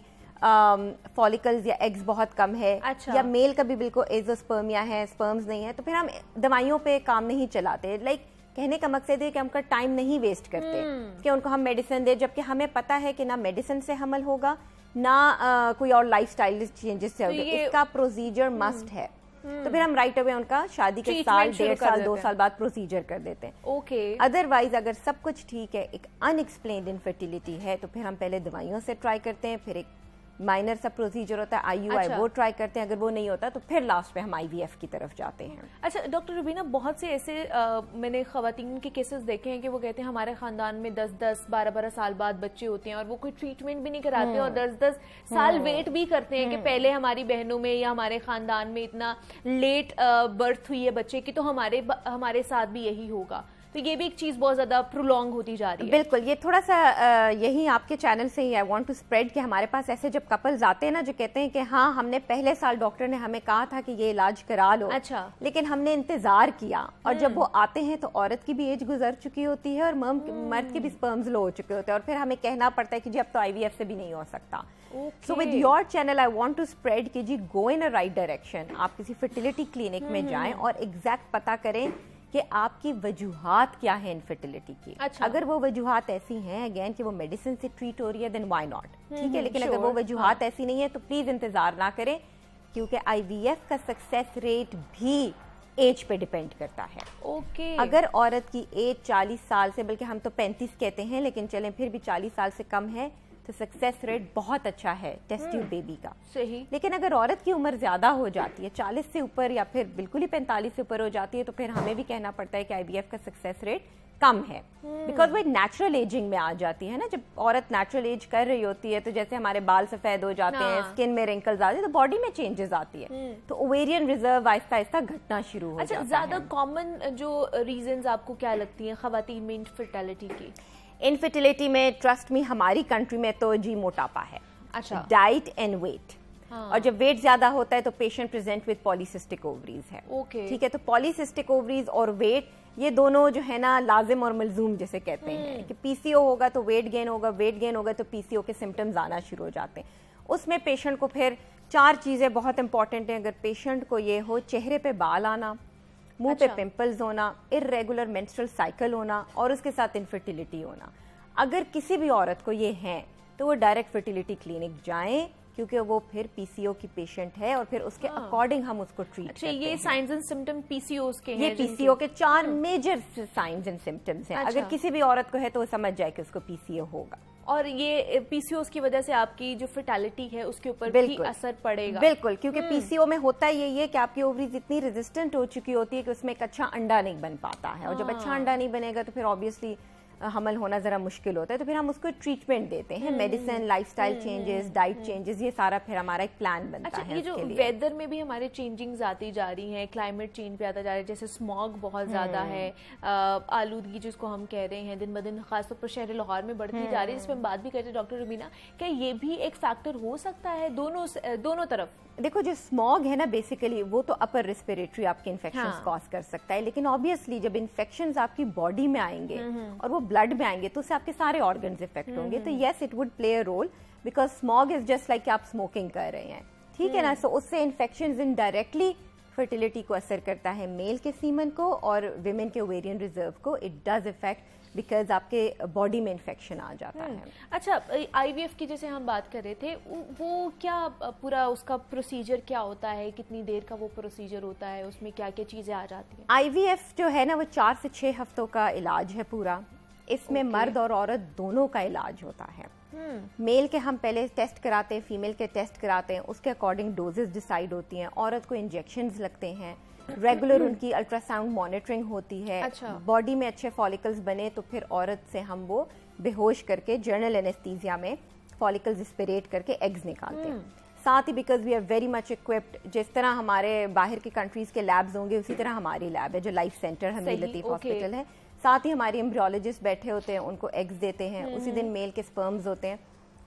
S3: फॉलिकल्स या एग्स बहुत कम है,
S1: अच्छा,
S3: या मेल का भी बिल्कुल एजोस्पर्मिया है, स्पर्म्स नहीं है, तो फिर हम दवाइयों पे काम नहीं चलाते। लाइक कहने का मकसद है कि हम उनका टाइम नहीं वेस्ट करते कि उनको हम मेडिसिन दे, जबकि हमें पता है कि ना मेडिसिन से हमल होगा ना कोई और लाइफस्टाइल चेंजेस से होगा। इसका प्रोसीजर मस्ट है। तो फिर हम राइट अवे उनका शादी के साल, 1.5 साल, 2 साल बाद प्रोसीजर कर देते हैं।
S1: ओके।
S3: अदरवाइज अगर सब कुछ ठीक है, एक अनएक्सप्लेन्ड इनफर्टिलिटी है, तो फिर हम पहले दवाइयों से ट्राई करते हैं, फिर एक माइनर सा प्रोसीजर होता है IUI, अच्छा, वो ट्राई करते हैं। अगर वो नहीं होता तो फिर लास्ट पे हम IVF की तरफ जाते हैं।
S1: अच्छा डॉक्टर रुबीना, बहुत से ऐसे मैंने खवातीन के केसेस देखे हैं कि वो कहते हैं हमारे खानदान में 10-10, 12-12 साल बाद बच्चे होते हैं और वो कोई ट्रीटमेंट भी नहीं कराते और 10-10 साल वेट भी करते हैं कि पहले हमारी बहनों में या हमारे खानदान में इतना लेट बर्थ हुई है बच्चे की, तो हमारे साथ भी यही होगा। तो ये भी एक चीज बहुत ज्यादा प्रोलॉन्ग होती जा रही है।
S3: बिल्कुल, ये थोड़ा सा यही आपके चैनल से ही आई वांट टू स्प्रेड कि हमारे पास ऐसे जब कपल्स आते हैं ना जो कहते हैं कि हाँ, हमने पहले साल डॉक्टर ने हमें कहा था कि ये इलाज करा लो,
S1: अच्छा,
S3: लेकिन हमने इंतजार किया, और जब वो आते हैं तो औरत की भी एज गुजर चुकी होती है और मर्द के भी स्पर्म्स लो हो चुके होते हैं, और फिर हमें कहना पड़ता है कि जी अब तो IVF से भी नहीं हो सकता। So with your channel I want to spread कि जी गो इन अ राइट डायरेक्शन। आप किसी फर्टिलिटी क्लिनिक में जाएं और एग्जैक्ट पता करें कि आपकी वजूहात क्या है इनफर्टिलिटी की।
S1: अच्छा,
S3: अगर वो वजूहात ऐसी हैं अगेन कि वो मेडिसिन से ट्रीट हो रही है, देन व्हाई नॉट, ठीक है। लेकिन अगर वो वजूहात ऐसी नहीं है तो प्लीज इंतजार ना करें, क्योंकि IVF का सक्सेस रेट भी एज पे डिपेंड करता है।
S1: ओके।
S3: अगर औरत की एज 40 साल से, बल्कि हम तो 35 कहते हैं, लेकिन चलें फिर भी 40 साल से कम है, तो सक्सेस रेट बहुत अच्छा है टेस्ट ट्यूब बेबी का।
S1: सही।
S3: लेकिन अगर औरत की उम्र ज्यादा हो जाती है, 40 से ऊपर या फिर बिल्कुल ही 45 से ऊपर हो जाती है, तो फिर हमें भी कहना पड़ता है कि IVF का सक्सेस रेट कम है, बिकॉज वो नेचुरल एजिंग में आ जाती है ना। जब औरत नेचुरल एज कर रही होती है तो जैसे हमारे बाल सफेद हो जाते हैं, स्किन में रिंकल्स आते हैं, तो बॉडी में चेंजेस आती है, तो ओवेरियन रिजर्व आहिस्ता आहिस्ता घटना शुरू हो जाता है।
S1: ज्यादा कॉमन जो रीजंस आपको क्या लगती हैं खवातीन में इनफर्टिलिटी की?
S3: इनफर्टिलिटी में ट्रस्ट मी हमारी कंट्री में तो जी मोटापा है,
S1: अच्छा,
S3: डाइट एंड वेट। और जब वेट ज्यादा होता है तो patient present with polycystic ovaries है। ठीक है, तो पॉलीसिस्टिक ओवरीज और वेट ये दोनों जो है ना लाजिम और मलजूम जिसे कहते हैं कि PCO होगा तो वेट गेन होगा, वेट गेन होगा तो PCO के सिम्टम्स आना शुरू हो जाते हैं। उसमें पेशेंट को फिर 4 चीजें बहुत इंपॉर्टेंट हैं। अगर पेशेंट को ये हो, चेहरे पे बाल आना, मुंह पे पिंपल्स होना, इर्रेगुलर मेंस्ट्रुअल साइकिल होना और उसके साथ इनफर्टिलिटी होना। अगर किसी भी औरत को ये है तो वो डायरेक्ट फर्टिलिटी क्लिनिक जाएं, क्योंकि वो फिर PCO की पेशेंट है और फिर उसके अकॉर्डिंग हम उसको ट्रीट करते हैं।
S1: ये साइंस एंड सिम्टम PCOs के हैं?
S3: ये PCO के 4 मेजर साइंस एंड सिम्टम्स हैं। अगर किसी भी औरत को है तो वो समझ जाए कि उसको PCO होगा।
S1: और ये PCOs की वजह से आपकी जो फर्टिलिटी है उसके ऊपर भी असर पड़ेगा?
S3: बिल्कुल, क्योंकि PCO में होता यही है कि आपकी ओवरीज इतनी रेजिस्टेंट हो चुकी होती है कि उसमें एक अच्छा अंडा नहीं बन पाता है, और जब अच्छा अंडा नहीं बनेगा तो फिर ऑब्वियसली हमल होना जरा मुश्किल होता है। तो फिर हम उसको ट्रीटमेंट देते हैं, medicine, lifestyle changes, diet changes, ये सारा फिर हमारा एक प्लान बनता है।
S1: ये जो वेदर में भी हमारे चेंजिंग्स आती जा रही हैं, क्लाइमेट चेंज भी आता जा रहा है, जैसे स्मॉग बहुत ज्यादा है, आलूदगी जिसको हम कह रहे हैं दिन ब दिन खासतौर पर शहर लाहौर में बढ़ती जा रही है, जिसपे हम बात भी करते हैं डॉक्टर रुबीना, क्या ये भी एक फैक्टर हो सकता है दोनों तरफ?
S3: देखो, जो स्मॉग है ना बेसिकली वो तो अपर रेस्पिरेटरी आपके इन्फेक्शंस कॉज कर सकता है, लेकिन ऑब्वियसली जब इन्फेक्शंस आपकी बॉडी में आएंगे और वो ब्लड में आएंगे तो उससे आपके सारे ऑर्गन्स इफेक्ट होंगे। तो yes, it would play a role, because smog is just like आप स्मोकिंग कर रहे हैं, ठीक है ना। सो उससे इन्फेक्शंस इनडायरेक्टली फर्टिलिटी को असर करता है, मेल के सीमन को और विमेन के ओवेरियन रिजर्व को इट डज इफेक्ट, बिकॉज आपके बॉडी में इन्फेक्शन आ जाता है।
S1: अच्छा, IVF की जैसे हम बात कर रहे थे, वो क्या पूरा उसका प्रोसीजर क्या होता है, कितनी देर का वो प्रोसीजर होता है, उसमें क्या क्या चीजें आ जाती हैं?
S3: IVF जो है ना वो 4 से 6 हफ्तों का इलाज है पूरा। इसमें मर्द और औरत दोनों का इलाज होता है। मेल के हम पहले टेस्ट कराते हैं, फीमेल के टेस्ट कराते हैं, उसके अकॉर्डिंग डोजेस डिसाइड होती हैं। औरत को इंजेक्शंस लगते हैं, रेगुलर उनकी अल्ट्रासाउंड मॉनिटरिंग होती है।
S1: अच्छा।
S3: बॉडी में अच्छे फॉलिकल्स बने तो फिर औरत से हम वो बेहोश करके जनरल एनेस्थीसिया में फॉलिकल्स एस्पिरेट करके एग्स निकालते हैं। साथ ही because we are very much equipped, जिस तरह हमारे बाहर के कंट्रीज के लैब्स होंगे उसी तरह हमारी लैब है जो life centre Hamid Latif hospital है। साथ ही हमारे एम्ब्रियोलॉजिस्ट बैठे होते हैं, उनको एग्स देते हैं, उसी दिन मेल के स्पर्म्स होते हैं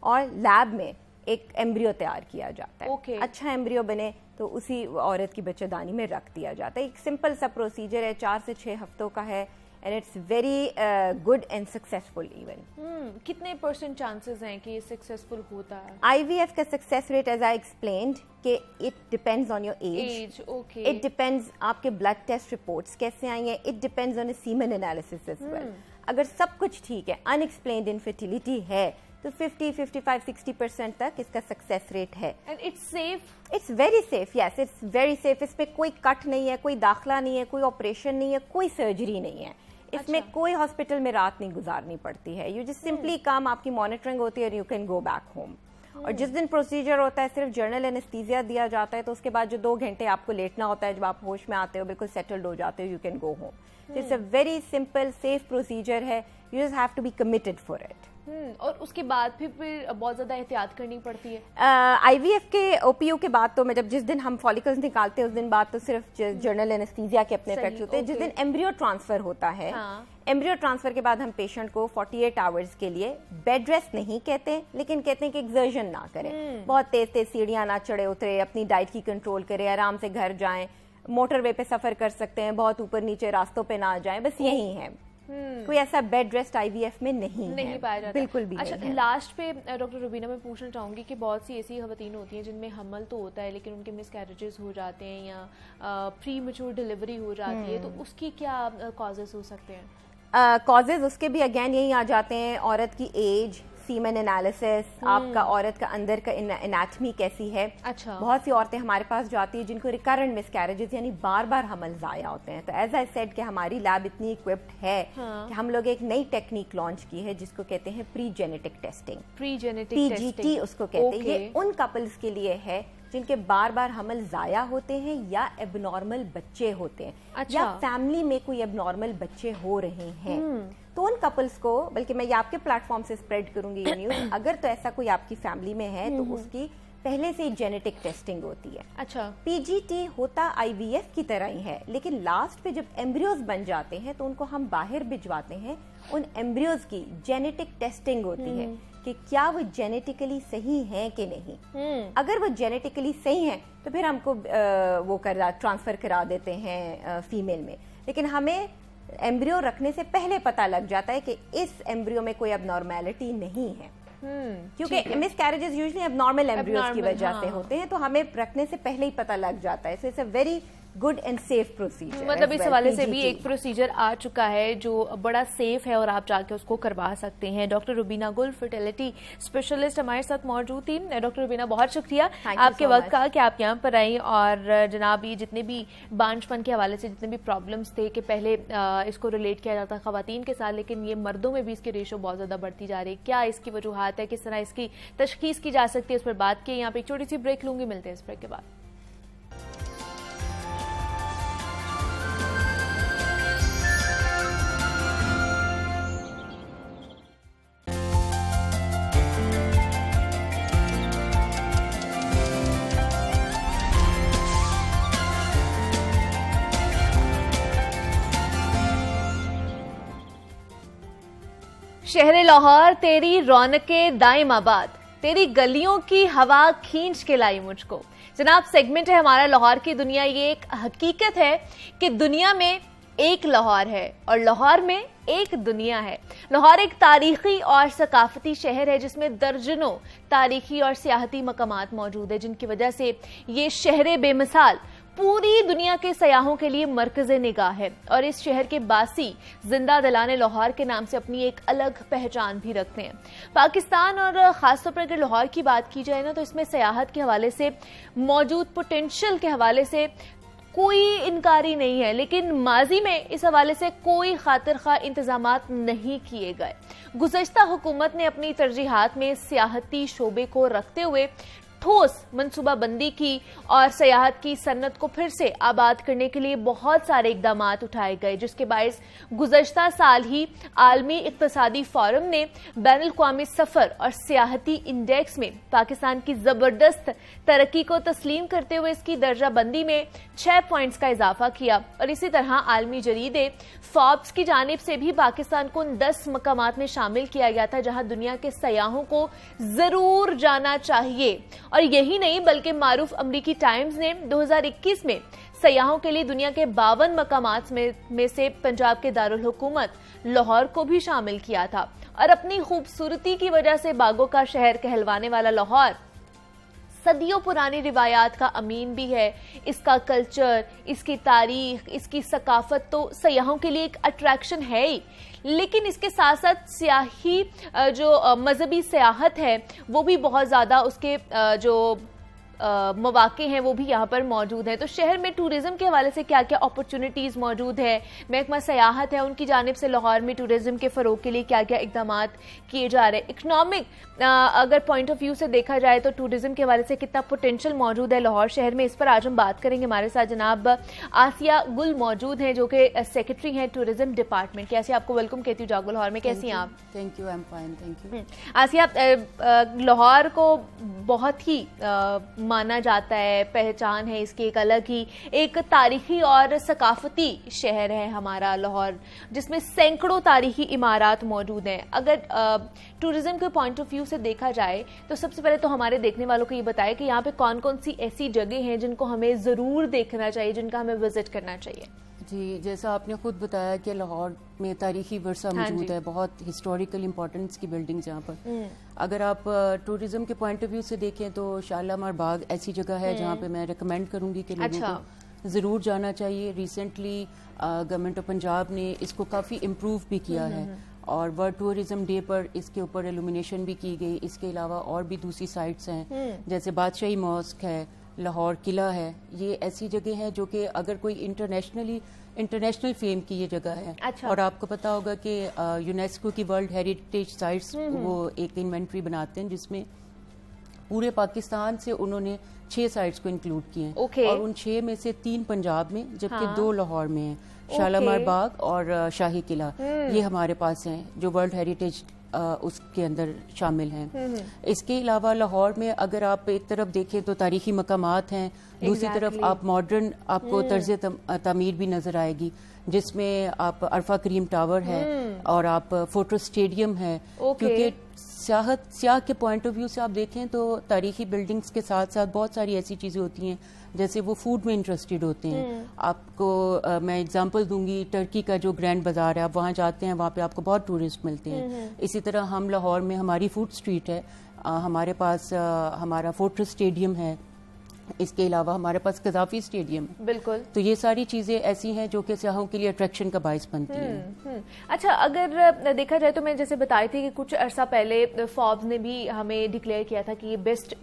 S3: और लैब में एक एम्ब्रियो तैयार किया जाता है। अच्छा एम्ब्रियो बने तो उसी औरत की बच्चेदानी में रख दिया जाता है। एक सिंपल सा प्रोसीजर है, 4 से 6 हफ्तों का है, and it's very good and successful even.
S1: कितने % चांसेस हैं कि ये सक्सेसफुल होता है?
S3: IVF का success rate as I explained कि it depends on your age, it depends आपके ब्लड टेस्ट रिपोर्ट्स कैसे आई हैं, it depends on semen analysis as well. अगर सब कुछ ठीक है, अनएक्सप्लेन्ड इनफर्टिलिटी है, तो 50, 55, 60% तक इसका सक्सेस रेट है।
S1: And it's safe?
S3: It's very safe, yes, it's very safe. इसमें कोई कट नहीं है, कोई दाखला नहीं है, कोई ऑपरेशन नहीं है, कोई सर्जरी नहीं है, इसमें कोई हॉस्पिटल में रात नहीं गुजारनी पड़ती है। यू जस्ट सिंपली काम, आपकी मॉनिटरिंग होती है और you can go back home. और जिस दिन प्रोसीजर होता है सिर्फ जनरल एनेस्थीसिया दिया जाता है, तो उसके बाद जो 2 घंटे आपको लेटना होता है, जब आप होश में आते हो, बिल्कुल सेटल्ड हो जाते हो, you can go home. It's a very simple safe procedure है, you just have to be committed for it.
S1: और उसके बाद फिर बहुत ज्यादा एहतियात करनी पड़ती है?
S3: IVF के OPU के बाद तो जिस दिन हम फॉलिकल्स निकालते हैं उस दिन बाद तो सिर्फ जनरल एनेस्थीसिया के अपने इफेक्ट्स होते हैं। जिस दिन एम्ब्रियो ट्रांसफर होता है, एम्ब्रियो ट्रांसफर के बाद हम पेशेंट को 48 आवर्स के लिए बेड रेस्ट नहीं कहते, लेकिन कहते हैं कि एक्सर्जन ना करें, बहुत तेज तेज सीढ़ियां ना चढ़े उतरे, अपनी डाइट की कंट्रोल करें, आराम से घर जाएं, मोटरवे पे सफर कर सकते हैं, बहुत ऊपर नीचे रास्तों पे ना जाएं, बस यही है। कोई ऐसा बेड रेस्ट IVF में नहीं
S1: पाया जाता,
S3: बिल्कुल भी
S1: अच्छा,
S3: नहीं है।
S1: लास्ट पे डॉक्टर रुबीना मैं पूछना चाहूंगी कि बहुत सी ऐसी खवातीन होती हैं जिनमें हमल तो होता है लेकिन उनके मिसकैरेजेस हो जाते हैं या प्री मैच्योर डिलीवरी हो जाती है, तो उसकी क्या कॉजेस हो सकते हैं?
S3: कॉजेज उसके भी अगेन यही आ जाते हैं, औरत की एज, सीमन एनालिसिस, आपका औरत का अंदर का एनाटमी कैसी है।
S1: अच्छा।
S3: बहुत सी औरतें हमारे पास जाती है जिनको रिकरेंट मिसकैरेजेस यानी बार बार हमल जाया होते हैं, तो एज आई सेड कि हमारी लैब इतनी इक्विप्ड है कि हम लोग एक नई टेक्निक लॉन्च की है जिसको कहते हैं प्री जेनेटिक टेस्टिंग, PGT उसको कहते हैं। ये उन कपल्स के लिए है जिनके बार बार हमल जाया होते हैं या एबनॉर्मल बच्चे होते हैं। अच्छा। या फैमिली में कोई एबनॉर्मल बच्चे हो रहे हैं, तो उन कपल्स को, बल्कि मैं ये आपके प्लेटफॉर्म से स्प्रेड करूंगी ये न्यूज, अगर तो ऐसा कोई आपकी फैमिली में है तो उसकी पहले से जेनेटिक टेस्टिंग होती है।
S1: अच्छा।
S3: PGT होता IVF की तरह ही है, लेकिन लास्ट पे जब एम्ब्रियोज बन जाते हैं तो उनको हम बाहर भिजवाते हैं। उन एम्ब्रियोज की जेनेटिक टेस्टिंग होती है कि क्या वो जेनेटिकली सही हैं कि नहीं। अगर वो जेनेटिकली सही हैं तो फिर हमको वो ट्रांसफर करा देते हैं फीमेल में, लेकिन हमें एम्ब्रियो रखने से पहले पता लग जाता है कि इस एम्ब्रियो में कोई अबनॉर्मेलिटी नहीं है, क्योंकि मिसकैरेजेस यूजुअली एबनॉर्मल एम्ब्रियोज की वजह से होते हैं, तो हमें रखने से पहले ही पता लग जाता है। So it's a very good and safe procedure.
S1: मतलब इस हवाले से भी एक प्रोसीजर आ चुका है जो बड़ा सेफ है और आप जाके उसको करवा सकते हैं। डॉक्टर रुबीना गुल, फर्टिलिटी स्पेशलिस्ट, हमारे साथ मौजूद थी। डॉक्टर रुबीना, बहुत शुक्रिया आपके वक्त का कि आप यहाँ पर आई, और जनाब ये जितने भी बांझपन के हवाले से जितने भी प्रॉब्लम्स थे कि पहले इसको रिलेट किया जाता खवातीन के साथ, लेकिन ये मर्दों में भी इसकी रेशो बहुत ज्यादा बढ़ती जा रही है, क्या इसकी वजूहात है, किस तरह इसकी तशखीस की जा सकती है, उस पर बात की। यहाँ पे एक छोटी सी ब्रेक लूंगी, मिलते हैं इस ब्रेक के बाद। शहर लाहौर तेरी रौनकें दाइम आबाद, तेरी गलियों की हवा खींच के लाई मुझको। जनाब, सेगमेंट है हमारा लाहौर की दुनिया। ये एक हकीकत है कि दुनिया में एक लाहौर है और लाहौर में एक दुनिया है। लाहौर एक तारीखी और सकाफती शहर है जिसमें दर्जनों तारीखी और सियाहती मकामात मौजूद है, जिनकी वजह से ये शहर बेमिसाल पूरी दुनिया के सयाहों के लिए मरकज़े निगाह है। और इस शहर के बासी जिंदा दिलाने लाहौर के नाम से अपनी एक अलग पहचान भी रखते हैं। पाकिस्तान और खासतौर पर अगर लाहौर की बात की जाए ना, तो इसमें सयाहत के हवाले से मौजूद पोटेंशियल के हवाले से कोई इनकारी नहीं है, लेकिन माजी में इस हवाले से कोई खातिर खा इंतजामात नहीं किए गए। गुज़श्ता हुकूमत ने अपनी तरजीहात में सियाहती शोबे को रखते हुए ठोस मनसूबाबंदी की और सयाहत की सन्नत को फिर से आबाद करने के लिए बहुत सारे इकदामात उठाए गए, जिसके बायस गुज़श्ता साल ही आलमी इक्तसादी फोरम ने बैनुल-अक़वामी सफर और सियाहती इंडेक्स में पाकिस्तान की जबरदस्त तरक्की को तस्लीम करते हुए इसकी दर्जा बंदी में 6 पॉइंट्स का इजाफा किया। और इसी तरह आलमी जरीदे फॉर्ब्स की जानिब से भी पाकिस्तान को उन 10 मकामात में शामिल किया गया था जहां दुनिया के सयाहों को जरूर जाना चाहिए। और यही नहीं बल्कि मारूफ अमरीकी टाइम्स ने 2021 में सयाहों के लिए दुनिया के 52 मकामात में से पंजाब के दारुल हुकूमत लाहौर को भी शामिल किया था। और अपनी खूबसूरती की वजह से बागों का शहर कहलवाने वाला लाहौर सदियों पुरानी रिवायात का अमीन भी है। इसका कल्चर, इसकी तारीख, इसकी सकाफत तो सयाहों के लिए एक अट्रैक्शन है ही, लेकिन इसके साथ साथ सियाही जो मजहबी सियाहत है वो भी बहुत ज्यादा उसके जो मौके हैं वो भी यहाँ पर मौजूद है। तो शहर में टूरिज्म के हवाले से क्या क्या अपॉर्चुनिटीज मौजूद है, महकमा सयाहत है उनकी जानिब से लाहौर में टूरिज्म के फरोग के लिए क्या क्या इकदाम किए जा रहे हैं, इकोनॉमिक अगर पॉइंट ऑफ व्यू से देखा जाए तो टूरिज्म के हवाले से कितना पोटेंशियल मौजूद है लाहौर शहर में, इस पर आज हम बात करेंगे। हमारे साथ जनाब आसिया गुल मौजूद हैं जो कि सेक्रेटरी हैं टूरिज्म डिपार्टमेंट के। आसिया, आपको वेलकम कहती हूँ जागो लाहौर में, कैसी हैं आप?
S4: Thank you, I am fine, thank you.
S1: Asiya, Lahore को बहुत ही माना जाता है, पहचान है इसकी एक अलग ही, एक तारीखी और सकाफती शहर है हमारा लाहौर, जिसमें सैकड़ों तारीखी इमारत मौजूद हैं। अगर टूरिज्म के पॉइंट ऑफ व्यू से देखा जाए तो सबसे पहले तो हमारे देखने वालों को ये बताएं कि यहाँ पे कौन कौन सी ऐसी जगह हैं जिनको हमें जरूर देखना चाहिए, जिनका हमें विजिट करना चाहिए।
S4: जी, जैसा आपने खुद बताया कि लाहौर में तारीखी वर्सा मौजूद है, बहुत हिस्टोरिकल इंपॉर्टेंस की बिल्डिंग्स यहाँ पर। अगर आप टूरिज्म के पॉइंट ऑफ व्यू से देखें तो शालामार बाग ऐसी जगह है जहाँ पे मैं रिकमेंड करूंगी कि लोगों को ज़रूर जाना चाहिए। रिसेंटली गवर्नमेंट ऑफ पंजाब ने इसको काफ़ी इम्प्रूव भी किया है और वर्ल्ड टूरिज्म डे पर इसके ऊपर इल्यूमिनेशन भी की गई। इसके अलावा और भी दूसरी साइट्स हैं, जैसे बादशाही मॉस्क है, लाहौर किला है। ये ऐसी जगह है जो कि अगर कोई इंटरनेशनल फेम की ये जगह है।
S1: अच्छा।
S4: और आपको पता होगा कि यूनेस्को की वर्ल्ड हेरिटेज साइट्स वो एक इन्वेंट्री बनाते हैं जिसमें पूरे पाकिस्तान से उन्होंने 6 साइट्स को इंक्लूड किए हैं। और उन 6 में से 3 पंजाब में, जबकि 2 लाहौर में हैं, शालामार बाग और शाही किला। ये हमारे पास हैं जो वर्ल्ड हेरिटेज उसके अंदर शामिल हैं। इसके अलावा लाहौर में अगर आप एक तरफ देखें तो तारीखी मकामात हैं, दूसरी तरफ आप मॉडर्न आपको तर्ज तामीर भी नजर आएगी, जिसमें आप अरफा करीम टावर है और आप फोटो स्टेडियम है। क्योंकि सियाह के पॉइंट ऑफ व्यू से आप देखें तो तारीखी बिल्डिंग्स के साथ साथ बहुत सारी ऐसी चीज़ें होती हैं जैसे वो फूड में इंटरेस्टेड होते हैं। आपको मैं एग्जांपल दूंगी, टर्की का जो ग्रैंड बाजार है, आप वहाँ जाते हैं, वहाँ पे आपको बहुत टूरिस्ट मिलते हैं। इसी तरह हम लाहौर में हमारी फूड स्ट्रीट है, हमारे पास हमारा फोर्ट्रेस स्टेडियम है, इसके अलावा हमारे पास कज़ाफी स्टेडियम है।
S1: बिल्कुल।
S4: तो ये सारी चीजें ऐसी हैं जो कि सियाहों के लिए अट्रैक्शन का बायस बनती हैं।
S1: अच्छा, अगर देखा जाए तो मैं जैसे बताई थी कि कुछ अरसा पहले फॉर्ब्स ने भी हमें डिक्लेयर किया था कि ये बेस्ट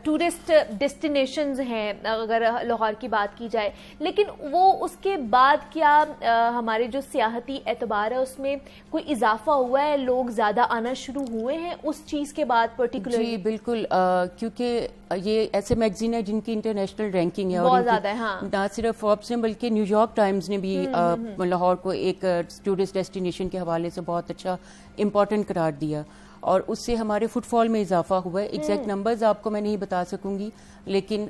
S1: टूरिस्ट डेस्टिनेशंस हैं अगर लाहौर की बात की जाए, लेकिन वो उसके बाद क्या हमारे जो सियाहती एतबार है उसमें कोई इजाफा हुआ है, लोग ज्यादा आना शुरू हुए हैं उस चीज के बाद पर्टिकुलरली?
S4: जी बिल्कुल, क्योंकि ये ऐसे मैगजीन है जिनकी इंटरनेशनल रैंकिंग है
S1: बहुत ज्यादा है। हाँ।
S4: ना सिर्फ फोर्ब्स ने बल्कि न्यूयॉर्क टाइम्स ने भी लाहौर को एक टूरिस्ट डेस्टिनेशन के हवाले से बहुत अच्छा इम्पोर्टेंट करार दिया और उससे हमारे फुटफॉल में इजाफा हुआ है। एग्जैक्ट नंबर्स आपको मैं नहीं बता सकूंगी, लेकिन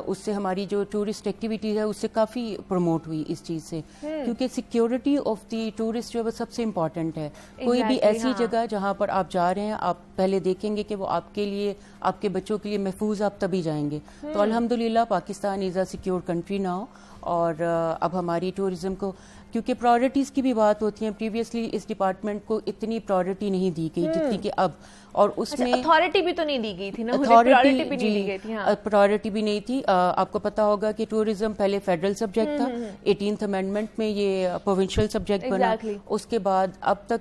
S4: उससे हमारी जो टूरिस्ट एक्टिविटी है उससे काफ़ी प्रमोट हुई इस चीज़ से, क्योंकि सिक्योरिटी ऑफ द टूरिस्ट जो है वो सबसे इम्पॉर्टेंट है। कोई भी ऐसी जगह जहाँ पर आप जा रहे हैं, आप पहले देखेंगे कि वो आपके लिए, आपके बच्चों के लिए महफूज, आप तभी जाएंगे। तो अल्हम्दुलिल्लाह Pakistan is a secure country now. और अब हमारी टूरिज्म को, क्योंकि प्रायोरिटीज़ की भी बात होती है, प्रीवियसली इस डिपार्टमेंट को इतनी प्रायोरिटी नहीं दी गई जितनी कि अब, और उसमें
S1: अथॉरिटी भी तो नहीं दी गई थी ना, प्रायोरिटी भी नहीं दी गई थी। हाँ।
S4: प्रायोरिटी भी नहीं थी। आपको पता होगा कि टूरिज्म पहले फेडरल सब्जेक्ट था, 18th अमेंडमेंट में ये प्रोविंशियल सब्जेक्ट बना। उसके बाद अब तक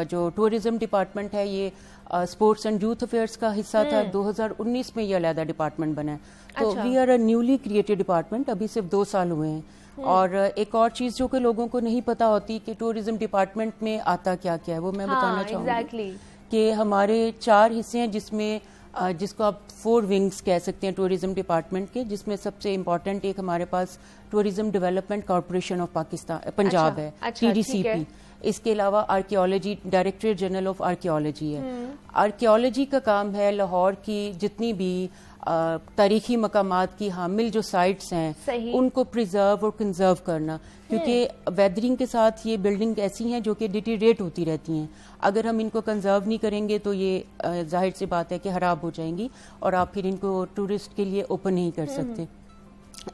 S4: जो टूरिज्म डिपार्टमेंट है ये स्पोर्ट्स एंड यूथ अफेयर्स का हिस्सा था। 2019 में ये अलहदा डिपार्टमेंट बना है। तो we are a newly created department, अभी सिर्फ 2 साल हुए हैं। और एक और चीज जो कि लोगों को नहीं पता होती कि टूरिज्म डिपार्टमेंट में आता क्या क्या है, वो मैं बताना चाहूंगी कि हमारे 4 हिस्से हैं, जिसमें जिसको आप 4 विंग्स कह सकते हैं टूरिज्म डिपार्टमेंट के, जिसमें सबसे इम्पोर्टेंट एक हमारे पास tourism development corporation of Pakistan Punjab है, TDCP। इसके अलावा archaeology, directorate general of archaeology है। आर्कियोलॉजी का काम है लाहौर की जितनी भी तारीखी मकामात की हामिल जो साइट्स हैं उनको प्रिजर्व और कंजर्व करना, क्योंकि वेदरिंग के साथ ये बिल्डिंग ऐसी हैं जो कि डिटीरिएट होती रहती हैं। अगर हम इनको कंजर्व नहीं करेंगे तो ये जाहिर सी बात है कि खराब हो जाएंगी और आप फिर इनको टूरिस्ट के लिए ओपन नहीं कर सकते।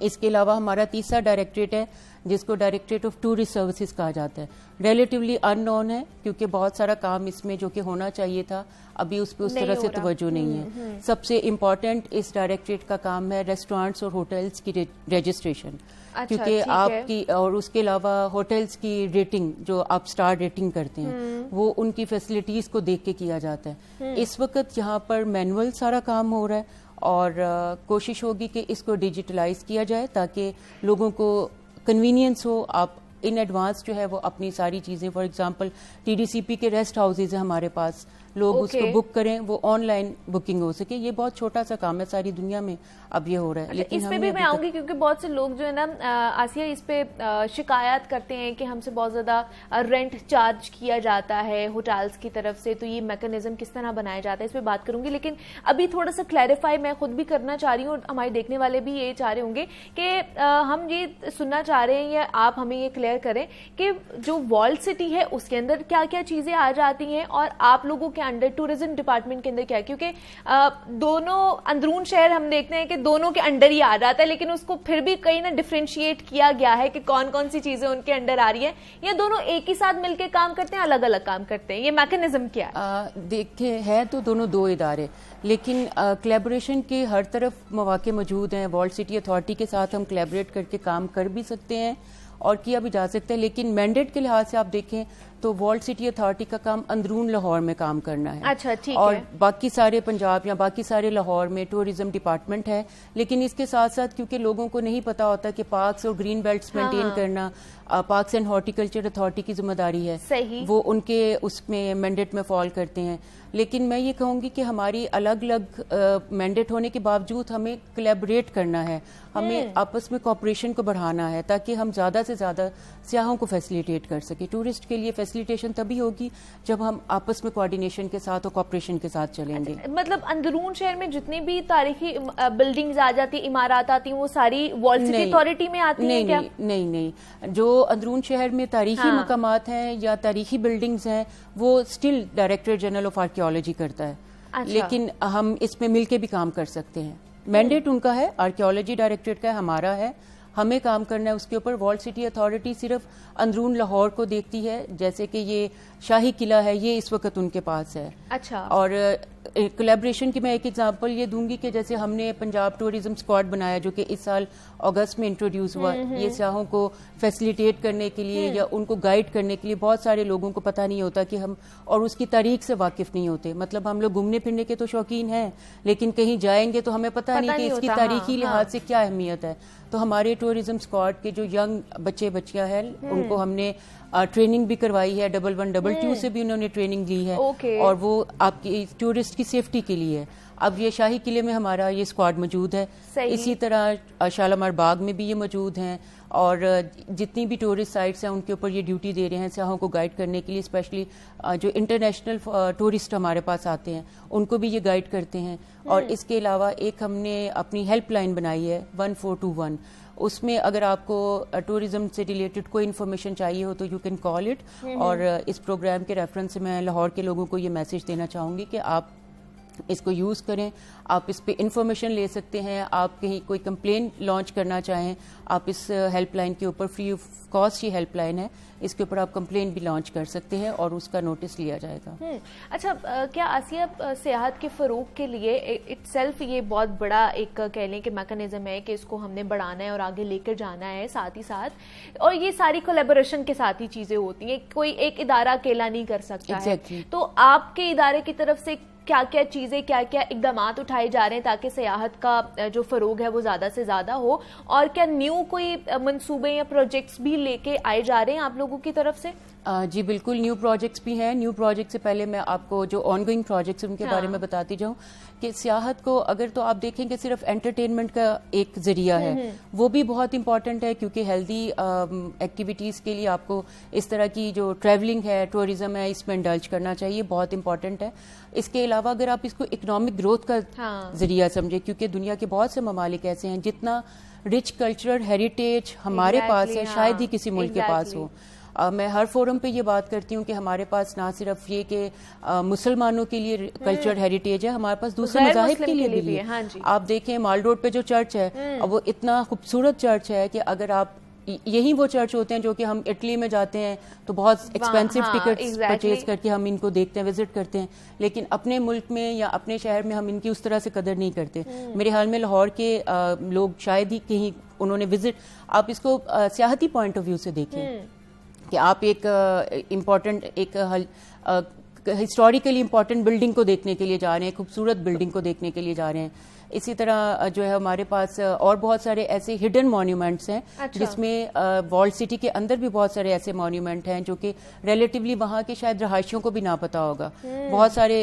S4: इसके अलावा हमारा तीसरा डायरेक्टरेट है जिसको डायरेक्टरेट ऑफ टूरिस्ट सर्विसेज कहा जाता है। रिलेटिवली अननोन है क्योंकि बहुत सारा काम इसमें जो कि होना चाहिए था अभी उस पर उस तरह से तवज्जो नहीं है। सबसे इम्पोर्टेंट इस डायरेक्टरेट का काम है रेस्टोरेंट्स और होटल्स की रजिस्ट्रेशन, क्योंकि आपकी, और उसके अलावा होटल्स की रेटिंग जो आप स्टार रेटिंग करते हैं वो उनकी फैसिलिटीज को देख के किया जाता है। इस वक्त यहाँ पर मैनुअल सारा काम हो रहा है और कोशिश होगी कि इसको डिजिटलाइज किया जाए ताकि लोगों को कन्वीनियंस हो। आप इन एडवांस जो है वो अपनी सारी चीज़ें, फॉर एग्जांपल TDCP के रेस्ट हाउसेज है हमारे पास, लोग उसको बुक करें, वो ऑनलाइन बुकिंग हो सके। ये बहुत छोटा सा काम है, सारी दुनिया में अब ये हो रहा है। लेकिन
S1: इस पे भी मैं आऊंगी क्योंकि बहुत से लोग जो है ना आसिया इस पे शिकायत करते हैं कि हमसे बहुत ज्यादा रेंट चार्ज किया जाता है होटल्स की तरफ से, तो ये मैकेनिज्म किस तरह बनाया जाता है इस पे बात करूंगी। लेकिन अभी थोड़ा सा क्लैरिफाई मैं खुद भी करना चाह रही हूँ और हमारे देखने वाले भी ये चाह रहे होंगे कि हम ये सुनना चाह रहे हैं या आप हमें ये क्लियर करें कि जो वॉल्ड सिटी है उसके अंदर क्या क्या चीजें आ जाती हैं और आप लोगों के अंडर टूरिज्म डिपार्टमेंट के अंदर क्या है, क्योंकि दोनों अंदरून शहर हम देखते हैं कि दोनों के अंडर ही आ जाता है, लेकिन उसको फिर भी कहीं ना डिफरेंशिएट किया गया है कि कौन कौन सी चीजें उनके अंडर आ रही है, या दोनों एक ही साथ मिलकर काम करते हैं, अलग अलग काम करते हैं, ये मैकेनिज्म क्या है?
S4: देखिए है तो दोनों 2 इदारे, लेकिन कोलैबोरेशन के हर तरफ मौके मौजूद हैं। वॉल्ड सिटी अथॉरिटी के साथ हम कोलैबोरेट करके काम कर भी सकते हैं और किया भी जा सकता है, लेकिन मैंडेट के लिहाज से आप देखें तो वॉल्ड सिटी अथॉरिटी का काम अंदरून लाहौर में काम करना है।
S1: अच्छा, ठीक
S4: और
S1: है।
S4: बाकी सारे पंजाब या बाकी सारे लाहौर में टूरिज्म डिपार्टमेंट है, लेकिन इसके साथ साथ क्योंकि लोगों को नहीं पता होता कि पार्क्स और ग्रीन बेल्ट्स मेंटेन करना पार्क्स एंड हॉर्टिकल्चर अथॉरिटी की जिम्मेदारी है।
S1: सही।
S4: वो उनके उसमें मैंडेट में फॉल करते हैं। लेकिन मैं ये कहूँगी कि हमारी अलग अलग मैंडेट होने के बावजूद हमें कोलैबोरेट करना है, हमें आपस में कोऑपरेशन को बढ़ाना है ताकि हम ज़्यादा से ज़्यादा सियाहों को फैसिलिटेट कर सके। टूरिस्ट के लिए फैसिलिटेशन तभी होगी जब हम आपस में कोऑर्डिनेशन के साथ और कोऑपरेशन के साथ चलेंगे।
S1: मतलब अंदरून शहर में जितनी भी तारीखी बिल्डिंग्स आ जाती, इमारत आती हैं, वो सारी वॉल्ड सिटी अथॉरिटी में आती हैं क्या?
S4: नहीं, जो अंदरून शहर में तारीखी मकामात हैं या तारीखी बिल्डिंग्स हैं वो still director general of archaeology करता है।
S1: अच्छा।
S4: लेकिन हम इसमें मिलके भी काम कर सकते हैं। मैंडेट उनका है, आर्कियोलॉजी डायरेक्टरेट का है, हमारा है, हमें काम करना है उसके ऊपर। वॉल्ड सिटी अथॉरिटी सिर्फ अंदरून लाहौर को देखती है, जैसे कि ये शाही किला है, ये इस वक्त उनके पास है।
S1: अच्छा।
S4: और कोलैबोरेशन की मैं एक एग्जांपल ये दूंगी कि जैसे हमने पंजाब टूरिज्म स्क्वाड बनाया जो कि इस साल अगस्त में इंट्रोड्यूस हुआ। ये सियाहों को फैसिलिटेट करने के लिए या उनको गाइड करने के लिए, बहुत सारे लोगों को पता नहीं होता कि हम और उसकी तारीख से वाकिफ नहीं होते। मतलब हम लोग घूमने फिरने के तो शौकीन हैं, लेकिन कहीं जाएंगे तो हमें पता नहीं कि इसकी तारीखी लिहाज से क्या अहमियत है। तो हमारे टूरिज्म स्क्वाड के जो यंग बच्चे बच्चियां हैं उनको हमने ट्रेनिंग भी करवाई है, 1122 से भी उन्होंने ट्रेनिंग ली है। और वो आपकी टूरिस्ट की सेफ्टी के लिए है। अब ये शाही किले में हमारा ये स्क्वाड मौजूद है, इसी तरह शालामार बाग में भी ये मौजूद हैं और जितनी भी टूरिस्ट साइट्स हैं उनके ऊपर ये ड्यूटी दे रहे हैं सियाहों को गाइड करने के लिए। स्पेशली जो इंटरनेशनल टूरिस्ट हमारे पास आते हैं उनको भी ये गाइड करते हैं। और इसके अलावा एक हमने अपनी हेल्पलाइन बनाई है 1421, उसमें अगर आपको टूरिज्म से रिलेटेड कोई इन्फॉर्मेशन चाहिए हो तो यू कैन कॉल इट। और इस प्रोग्राम के रेफरेंस से मैं लाहौर के लोगों को ये मैसेज देना चाहूँगी कि आप इसको यूज़ करें, आप इस पे इंफॉर्मेशन ले सकते हैं। आप कहीं कोई कंप्लेन लॉन्च करना चाहें, आप इस हेल्पलाइन के ऊपर फ्री ऑफ कॉस्ट ये हेल्पलाइन है, इसके ऊपर आप कंप्लेन भी लॉन्च कर सकते हैं और उसका नोटिस लिया जाएगा।
S1: अच्छा, क्या आसिया सियाहत के फ़रोग के लिए इटसेल्फ ये बहुत बड़ा एक कह लें कि मैकेनिज्म है कि इसको हमने बढ़ाना है और आगे लेकर जाना है साथ ही साथ, और ये सारी कोलैबोरेशन के साथ ही चीज़ें होती हैं, कोई एक इदारा अकेला नहीं कर सकता है। तो आपके इदारे की तरफ से क्या क्या चीज़ें, क्या क्या इकदाम उठाए जा रहे हैं ताकि सियाहत का जो फ़रोग है वो ज़्यादा से ज़्यादा हो, और क्या न्यू कोई मंसूबे या प्रोजेक्ट्स भी लेके आए जा रहे हैं आप लोगों की तरफ से?
S4: जी बिल्कुल, न्यू प्रोजेक्ट्स भी हैं। न्यू प्रोजेक्ट से पहले मैं आपको जो ऑनगोइंग प्रोजेक्ट्स उनके बारे में बताती जाऊँ कि सियाहत को अगर तो आप देखेंगे सिर्फ एंटरटेनमेंट का एक जरिया है, वो भी बहुत इंपॉर्टेंट है क्योंकि हेल्दी एक्टिविटीज़ के लिए आपको इस तरह की जो ट्रैवलिंग है, टूरिज्म है, इसमें इंडल्ज करना चाहिए, बहुत इंपॉर्टेंट है। इसके अलावा अगर आप इसको इकोनॉमिक ग्रोथ का जरिया समझे, क्योंकि दुनिया के बहुत से ममालिक ऐसे हैं जितना रिच कल्चरल हेरिटेज हमारे पास है शायद ही किसी मुल्क के पास हो। मैं हर फोरम पे ये बात करती हूँ कि हमारे पास ना सिर्फ ये कि मुसलमानों के लिए कल्चरल हेरिटेज है, हमारे पास दूसरे मज़ाहिब के लिए भी है। आप देखें माल रोड पे जो चर्च है, वो इतना खूबसूरत चर्च है कि अगर आप यही वो चर्च होते हैं जो कि हम इटली में जाते हैं तो बहुत एक्सपेंसिव टिकट्स परचेज करके हम इनको देखते हैं, विजिट करते हैं, लेकिन अपने मुल्क में या अपने शहर में हम इनकी उस तरह से कदर नहीं करते। मेरे ख्याल में लाहौर के लोग शायद ही कहीं उन्होंने विजिट, आप इसको सियाहती पॉइंट ऑफ व्यू से देखें कि आप एक इम्पॉर्टेंट एक हिस्टोरिकली इम्पॉर्टेंट बिल्डिंग को देखने के लिए जा रहे हैं, खूबसूरत बिल्डिंग को देखने के लिए जा रहे हैं। इसी तरह जो है हमारे पास और बहुत सारे ऐसे हिडन मॉन्यूमेंट्स हैं। अच्छा। जिसमें वॉल्ड सिटी के अंदर भी बहुत सारे ऐसे मॉन्यूमेंट हैं जो कि रिलेटिवली वहाँ के शायद रहायशियों को भी ना पता होगा। बहुत सारे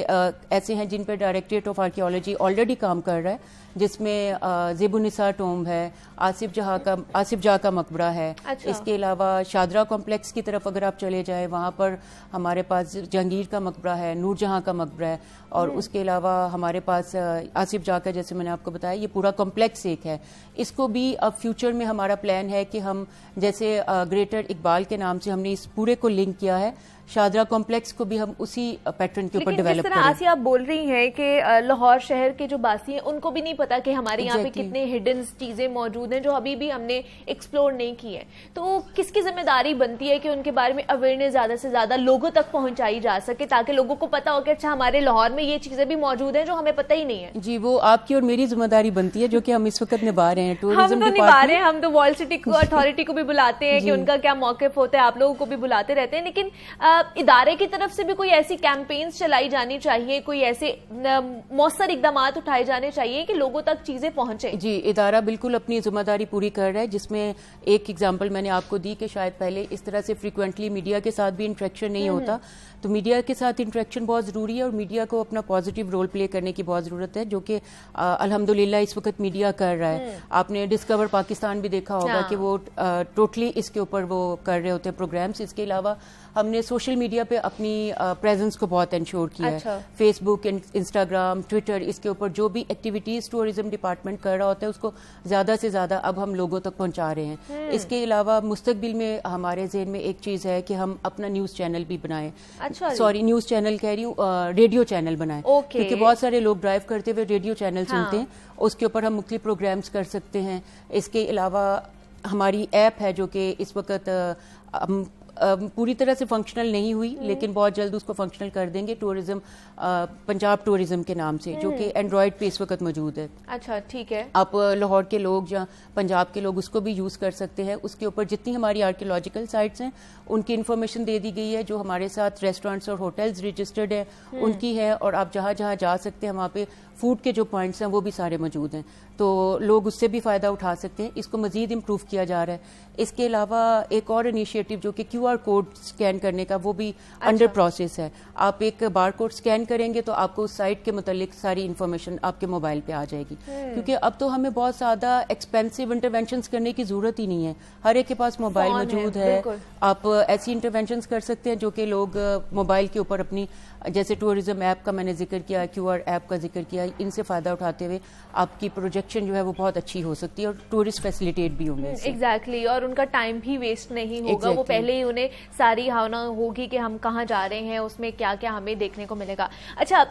S4: ऐसे हैं जिन पर डायरेक्टरेट ऑफ आर्कियोलॉजी ऑलरेडी काम कर रहा है, जिसमें ज़ेबुनिसा टोम्ब है, आसिफ जहाँ का मकबरा है। अच्छा। इसके अलावा शादरा कॉम्प्लेक्स की तरफ अगर आप चले जाएं, वहाँ पर हमारे पास जहांगीर का मकबरा है, नूरजहाँ का मकबरा है, और उसके अलावा हमारे पास आसिफ जहाँ का, जैसे मैंने आपको बताया, ये पूरा कॉम्प्लेक्स एक है। इसको भी अब फ्यूचर में हमारा प्लान है कि हम जैसे ग्रेटर इकबाल के नाम से हमने इस पूरे को लिंक किया है, शादरा कॉम्प्लेक्स को भी हम उसी पैटर्न के ऊपर डेवलप करें।
S1: आसिया आप बोल रही हैं कि लाहौर शहर के जो बासी हैं उनको भी नहीं पता कि हमारे यहाँ पे कितने हिडन चीजें मौजूद हैं जो अभी भी हमने एक्सप्लोर नहीं की है, तो किसकी जिम्मेदारी बनती है कि उनके बारे में अवेयरनेस ज्यादा से ज्यादा लोगों तक पहुंचाई जा सके ताकि लोगों को पता हो कि अच्छा हमारे लाहौर में ये चीजें भी मौजूद हैं जो हमें पता ही नहीं है?
S4: जी, वो आपकी और मेरी जिम्मेदारी बनती है जो कि हम इस वक्त निभा रहे हैं।
S1: हम तो निभा रहे हैं, हम तो वॉल्ड सिटी अथॉरिटी को भी बुलाते हैं कि उनका क्या मौक़िफ़ होता है, आप लोगों को भी बुलाते रहते हैं, लेकिन इदारे की तरफ से भी कोई ऐसी कैंपेन्स चलाई जानी चाहिए, कोई ऐसे मौसर इकदाम उठाए जाने चाहिए कि लोगों तक चीजें पहुंचे?
S4: जी, इदारा बिल्कुल अपनी जिम्मेदारी पूरी कर रहा है, जिसमें एक एग्जांपल मैंने आपको दी कि शायद पहले इस तरह से फ्रीक्वेंटली मीडिया के साथ भी इंटरेक्शन नहीं होता, तो मीडिया के साथ इंटरेक्शन बहुत ज़रूरी है और मीडिया को अपना पॉजिटिव रोल प्ले करने की बहुत ज़रूरत है, जो कि अल्हम्दुलिल्लाह इस वक्त मीडिया कर रहा है। आपने डिस्कवर पाकिस्तान भी देखा होगा कि वो टोटली इसके ऊपर वो कर रहे होते हैं प्रोग्राम्स। इसके अलावा हमने सोशल मीडिया पे अपनी प्रेजेंस को बहुत इंश्योर किया है। फेसबुक, इंस्टाग्राम, ट्विटर, इसके ऊपर जो भी एक्टिविटीज टूरिज्म डिपार्टमेंट कर रहा होता है उसको ज्यादा से ज्यादा अब हम लोगों तक पहुंचा रहे हैं। इसके अलावा मुस्तकबिल में हमारे ज़हन में एक चीज है कि हम अपना न्यूज चैनल भी बनाएं। सॉरी, न्यूज चैनल कह रही हूँ, रेडियो चैनल बनाएं, क्योंकि बहुत सारे लोग ड्राइव करते हुए रेडियो चैनल सुनते हैं, उसके ऊपर हम मुख्तलिफ प्रोग्राम्स कर सकते हैं। इसके अलावा हमारी ऐप है जो कि इस वक्त पूरी तरह से फंक्शनल नहीं हुई, लेकिन बहुत जल्द उसको फंक्शनल कर देंगे, टूरिज्म पंजाब टूरिज्म के नाम से, जो कि एंड्रॉयड पे इस वक्त मौजूद है।
S1: अच्छा, ठीक है।
S4: आप लाहौर के लोग या पंजाब के लोग उसको भी यूज कर सकते हैं। उसके ऊपर जितनी हमारी आर्कियोलॉजिकल साइट्स हैं उनकी इन्फॉर्मेशन दे दी गई है, जो हमारे साथ रेस्टोरेंट्स और होटल्स रजिस्टर्ड है उनकी है, और आप जहाँ जहाँ जा सकते हैं वहाँ पे फूड के जो पॉइंट्स हैं वो भी सारे मौजूद हैं, तो लोग उससे भी फायदा उठा सकते हैं। इसको मजीद इम्प्रूव किया जा रहा है। इसके अलावा एक और इनिशिएटिव जो कि QR कोड स्कैन करने का, वो भी अंडर प्रोसेस है। आप एक बार कोड स्कैन करेंगे तो आपको उस साइट के मुतालिक सारी इन्फॉर्मेशन आपके मोबाइल पे आ जाएगी, क्योंकि अब तो हमें बहुत ज्यादा एक्सपेंसिव इंटरवेंशंस करने की जरूरत ही नहीं है, हर एक के पास मोबाइल मौजूद है। आप ऐसी इंटरवेंशंस कर सकते हैं जो कि लोग मोबाइल के ऊपर अपनी, जैसे टूरिज्म ऐप का मैंने जिक्र किया, QR ऐप का जिक्र किया, इनसे फायदा उठाते हुए आपकी प्रोजेक्शन जो है वो बहुत अच्छी हो सकती है और टूरिस्ट फैसिलिटेट भी होंगे।
S1: एग्जैक्टली, और उनका टाइम भी वेस्ट नहीं होगा। वो पहले ही उन्हें सारी भावना होगी कि हम कहाँ जा रहे हैं, उसमें क्या क्या हमें देखने को मिलेगा। अच्छा,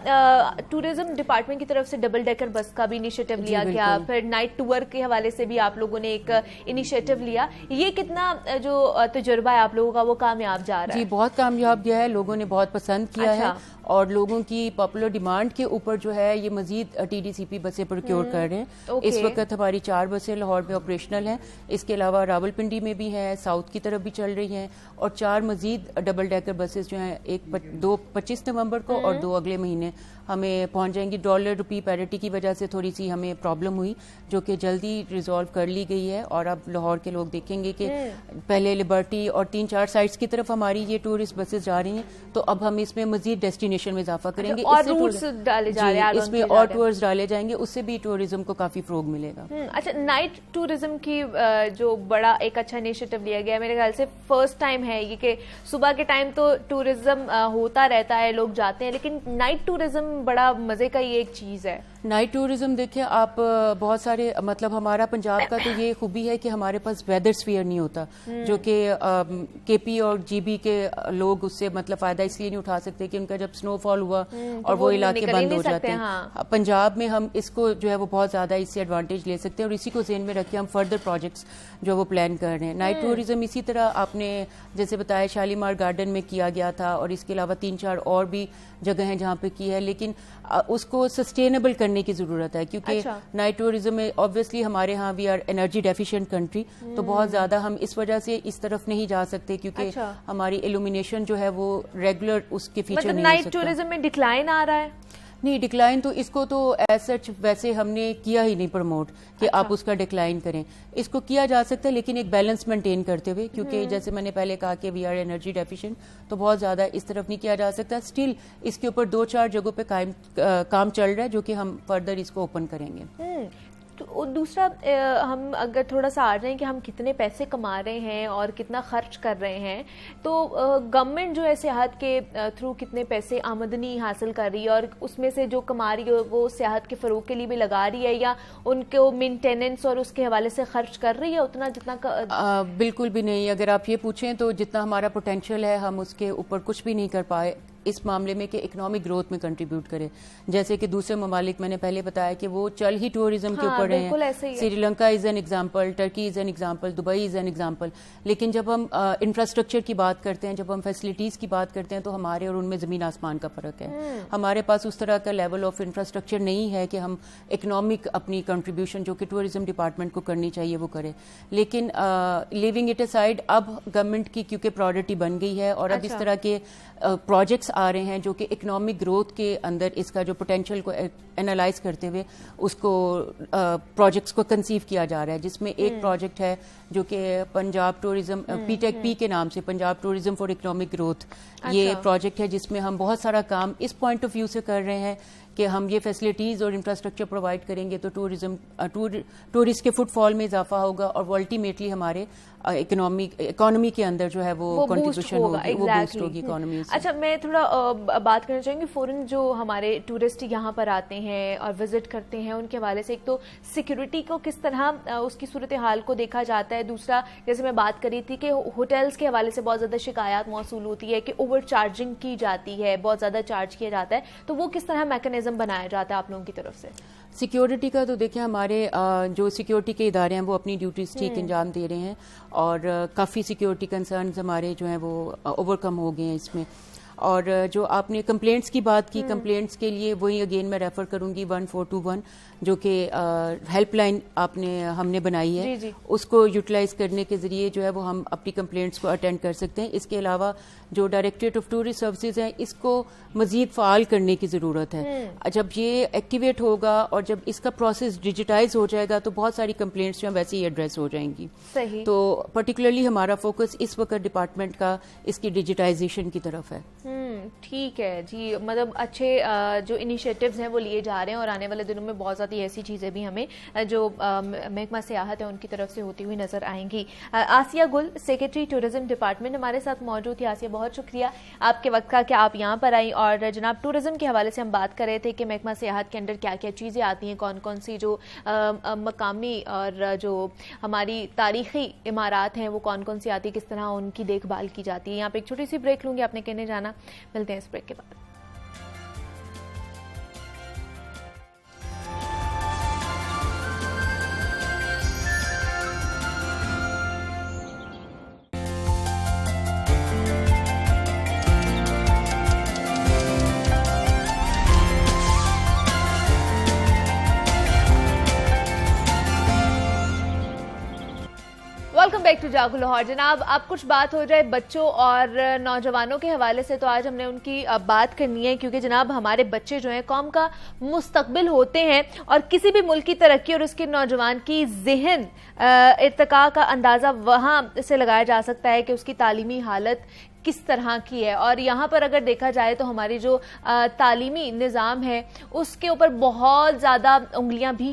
S1: टूरिज्म डिपार्टमेंट की तरफ से डबल डेकर बस का भी इनिशिएटिव लिया गया, फिर नाइट टूर के हवाले से भी आप लोगों ने एक इनिशिएटिव लिया। ये कितना जो तजुर्बा है आप लोगों का वो कामयाब जा रहा है?
S4: जी, बहुत कामयाब गया है, लोगों ने बहुत पसंद किया है, और लोगों की पॉपुलर डिमांड के ऊपर जो है ये मजीद TDCP बसें प्रोक्योर कर रहे हैं। इस वक्त हमारी 4 बसें लाहौर में ऑपरेशनल हैं, इसके अलावा रावलपिंडी में भी है, साउथ की तरफ भी चल रही हैं, और 4 मजीद डबल डेकर बसेस जो हैं, दो 25 नवंबर को और 2 अगले महीने हमें पहुंच जाएंगी। डॉलर रुपी पैरिटी की वजह से थोड़ी सी हमें प्रॉब्लम हुई, जो कि जल्दी रिजॉल्व कर ली गई है, और अब लाहौर के लोग देखेंगे कि पहले लिबर्टी और 3-4 साइट्स की तरफ हमारी ये टूरिस्ट बसेस जा रही हैं, तो अब हम इसमें मजीद डेस्टिनेशन में इजाफा करेंगे।
S1: और रूट्स डाले जा रहे हैं,
S4: इसमें और टूर्स डाले जाएंगे, उससे भी टूरिज्म को काफी फरोग मिलेगा।
S1: अच्छा, नाइट टूरिज्म की जो बड़ा एक अच्छा इनिशिएटिव लिया गया है, मेरे ख्याल से फर्स्ट टाइम है ये कि सुबह के टाइम तो टूरिज्म होता रहता है, लोग जाते हैं, लेकिन नाइट टूरिज्म बड़ा मजे का ये एक चीज है।
S4: नाइट टूरिज्म देखिए आप, बहुत सारे, मतलब हमारा पंजाब का तो ये खूबी है कि हमारे पास वेदर स्फीयर नहीं होता, जो कि KP और GB के लोग उससे मतलब फायदा इसलिए नहीं उठा सकते कि उनका जब स्नोफॉल हुआ और वो इलाके बंद हो जाते हैं। पंजाब में हम इसको जो है वो बहुत ज्यादा इससे एडवांटेज ले सकते हैं, और इसी को ज़हन में रख के हम फर्दर प्रोजेक्ट्स जो वो प्लान कर रहे हैं। नाइट टूरिज्म इसी तरह आपने जैसे बताया शालीमार गार्डन में किया गया था, और इसके अलावा 3-4 और भी जगह हैं जहाँ पे की है, लेकिन उसको सस्टेनेबल करने की जरूरत है, क्योंकि नाइट टूरिज्म में ऑब्वियसली हमारे यहाँ we are energy deficient country, तो बहुत ज्यादा हम इस वजह से इस तरफ नहीं जा सकते, क्योंकि हमारी इल्यूमिनेशन जो है वो रेगुलर उसके फीचर
S1: मतलब
S4: नहीं
S1: नाइट टूरिज्म में डिक्लाइन आ रहा है?
S4: नहीं, डिक्लाइन तो इसको तो एज सच वैसे हमने किया ही नहीं प्रमोट कि आप उसका डिक्लाइन करें। इसको किया जा सकता है, लेकिन एक बैलेंस मेंटेन करते हुए, क्योंकि जैसे मैंने पहले कहा कि वी आर एनर्जी डेफिशिएंट, तो बहुत ज्यादा इस तरफ नहीं किया जा सकता। स्टिल इसके ऊपर 2-4 जगहों पे काम चल रहा है, जो कि हम फर्दर इसको ओपन करेंगे।
S1: तो दूसरा, हम अगर थोड़ा सा आ जाएं कि हम कितने पैसे कमा रहे हैं और कितना खर्च कर रहे हैं, तो गवर्नमेंट जो है सियाहत के थ्रू कितने पैसे आमदनी हासिल कर रही है, और उसमें से जो कमा रही है वो सियाहत के फ़रोग के लिए भी लगा रही है, या उनको मेंटेनेंस और उसके हवाले से खर्च कर रही है उतना जितना
S4: बिल्कुल भी नहीं। अगर आप ये पूछें तो जितना हमारा पोटेंशियल है हम उसके ऊपर कुछ भी नहीं इस मामले में कि इकोनॉमिक ग्रोथ में कंट्रीब्यूट करे। जैसे कि दूसरे ममालिक मैंने पहले बताया कि वो चल ही टूरिज्म के ऊपर रहे हैं। Sri Lanka is an example, Turkey is an example, Dubai is an example. लेकिन जब हम इंफ्रास्ट्रक्चर की बात करते हैं, जब हम फैसिलिटीज की बात करते हैं, तो हमारे और उनमें जमीन आसमान का फर्क है। हमारे पास उस तरह का लेवल ऑफ इंफ्रास्ट्रक्चर नहीं है कि हम इकोनॉमिक अपनी कंट्रीब्यूशन जो कि टूरिज्म डिपार्टमेंट को करनी चाहिए वो करे। लेकिन लिविंग इट असाइड, अब गवर्नमेंट की क्योंकि प्रायोरिटी बन गई है और अब इस तरह के प्रोजेक्ट्स आ रहे हैं जो कि इकोनॉमिक ग्रोथ के अंदर इसका जो पोटेंशियल को एनालाइज करते हुए उसको प्रोजेक्ट्स को कंसीव किया जा रहा है, जिसमें एक प्रोजेक्ट है जो कि पंजाब टूरिज्म PTEC के नाम से, Punjab tourism for economic growth, ये प्रोजेक्ट है जिसमें हम बहुत सारा काम इस पॉइंट ऑफ व्यू से कर रहे हैं कि हम ये फैसिलिटीज और इंफ्रास्ट्रक्चर प्रोवाइड करेंगे तो टूरिस्ट के फुटफॉल में इजाफा होगा और वो अल्टीमेटली हमारे इकोनॉमी के अंदर जो है वो कंट्रीब्यूशन होगी, वो बूस्ट होगी इकोनॉमी से।
S1: अच्छा, मैं थोड़ा बात करना चाहूंगी फॉरेन जो हमारे टूरिस्ट यहाँ पर आते हैं और विजिट करते हैं उनके हवाले से। एक तो सिक्योरिटी को किस तरह उसकी सूरत हाल को देखा जाता है, दूसरा जैसे मैं बात करी थी कि होटल्स के हवाले से बहुत ज्यादा शिकायत मौसूल होती है कि ओवर चार्जिंग की जाती है, बहुत ज्यादा चार्ज किया जाता है, तो वो किस तरह मैकेनिज्म बनाया जाता है आप लोगों की तरफ से?
S4: सिक्योरिटी का तो देखिए हमारे जो सिक्योरिटी के इदारे हैं वो अपनी ड्यूटीज ठीक अंजाम दे रहे हैं और काफ़ी सिक्योरिटी कंसर्न्स हमारे जो हैं वो ओवरकम हो गए हैं इसमें। और जो आपने कंप्लेंट्स की बात की, कंप्लेंट्स के लिए वही अगेन मैं रेफर करूंगी 1421 जो कि हेल्पलाइन हमने बनाई है, जी। उसको यूटिलाइज करने के जरिए जो है वो हम अपनी कंप्लेंट्स को अटेंड कर सकते हैं। इसके अलावा जो डायरेक्टरेट ऑफ टूरिस्ट सर्विसेज है इसको मजीद फाल करने की ज़रूरत है। जब ये एक्टिवेट होगा और जब इसका प्रोसेस डिजिटाइज हो जाएगा तो बहुत सारी कंप्लेंट्स जो है वैसे ही एड्रेस हो जाएंगी।
S1: सही।
S4: तो पर्टिकुलरली हमारा फोकस इस वक्त डिपार्टमेंट का इसकी डिजिटाइजेशन की तरफ है।
S1: ठीक है जी, मतलब अच्छे जो इनिशिएटिव्स हैं वो लिए जा रहे हैं और आने वाले दिनों में बहुत सारी ऐसी चीज़ें भी हमें जो महकमा सियाहत है उनकी तरफ से होती हुई नजर आएंगी। आसिया गुल, सेक्रेटरी टूरिज्म डिपार्टमेंट, हमारे साथ मौजूद थी। आसिया, बहुत शुक्रिया आपके वक्त का कि आप यहाँ पर आई। और जनाब, टूरिज्म के हवाले से हम बात कर रहे थे कि महकमा सियाहत के अंदर क्या क्या चीज़ें आती हैं, कौन कौन सी जो मकामी और जो हमारी तारीखी इमारत हैं वो कौन कौन सी आती है, किस तरह उनकी देखभाल की जाती है। यहाँ पे एक छोटी सी ब्रेक लूँगी, आपने कहने जाना, मिलते हैं इस ब्रेक के बाद। वेलकम बैक टू जागो लाहौर। जनाब, अब कुछ बात हो जाए बच्चों और नौजवानों के हवाले से, तो आज हमने उनकी बात करनी है क्योंकि जनाब हमारे बच्चे जो हैं कौम का मुस्तकबिल होते हैं और किसी भी मुल्क की तरक्की और उसके नौजवान की ज़हन इर्तिका का अंदाज़ा वहाँ से लगाया जा सकता है कि उसकी तालीमी हालत किस तरह की है। और यहाँ पर अगर देखा जाए तो हमारी जो तालीमी निज़ाम है उसके ऊपर बहुत ज़्यादा उंगलियां भी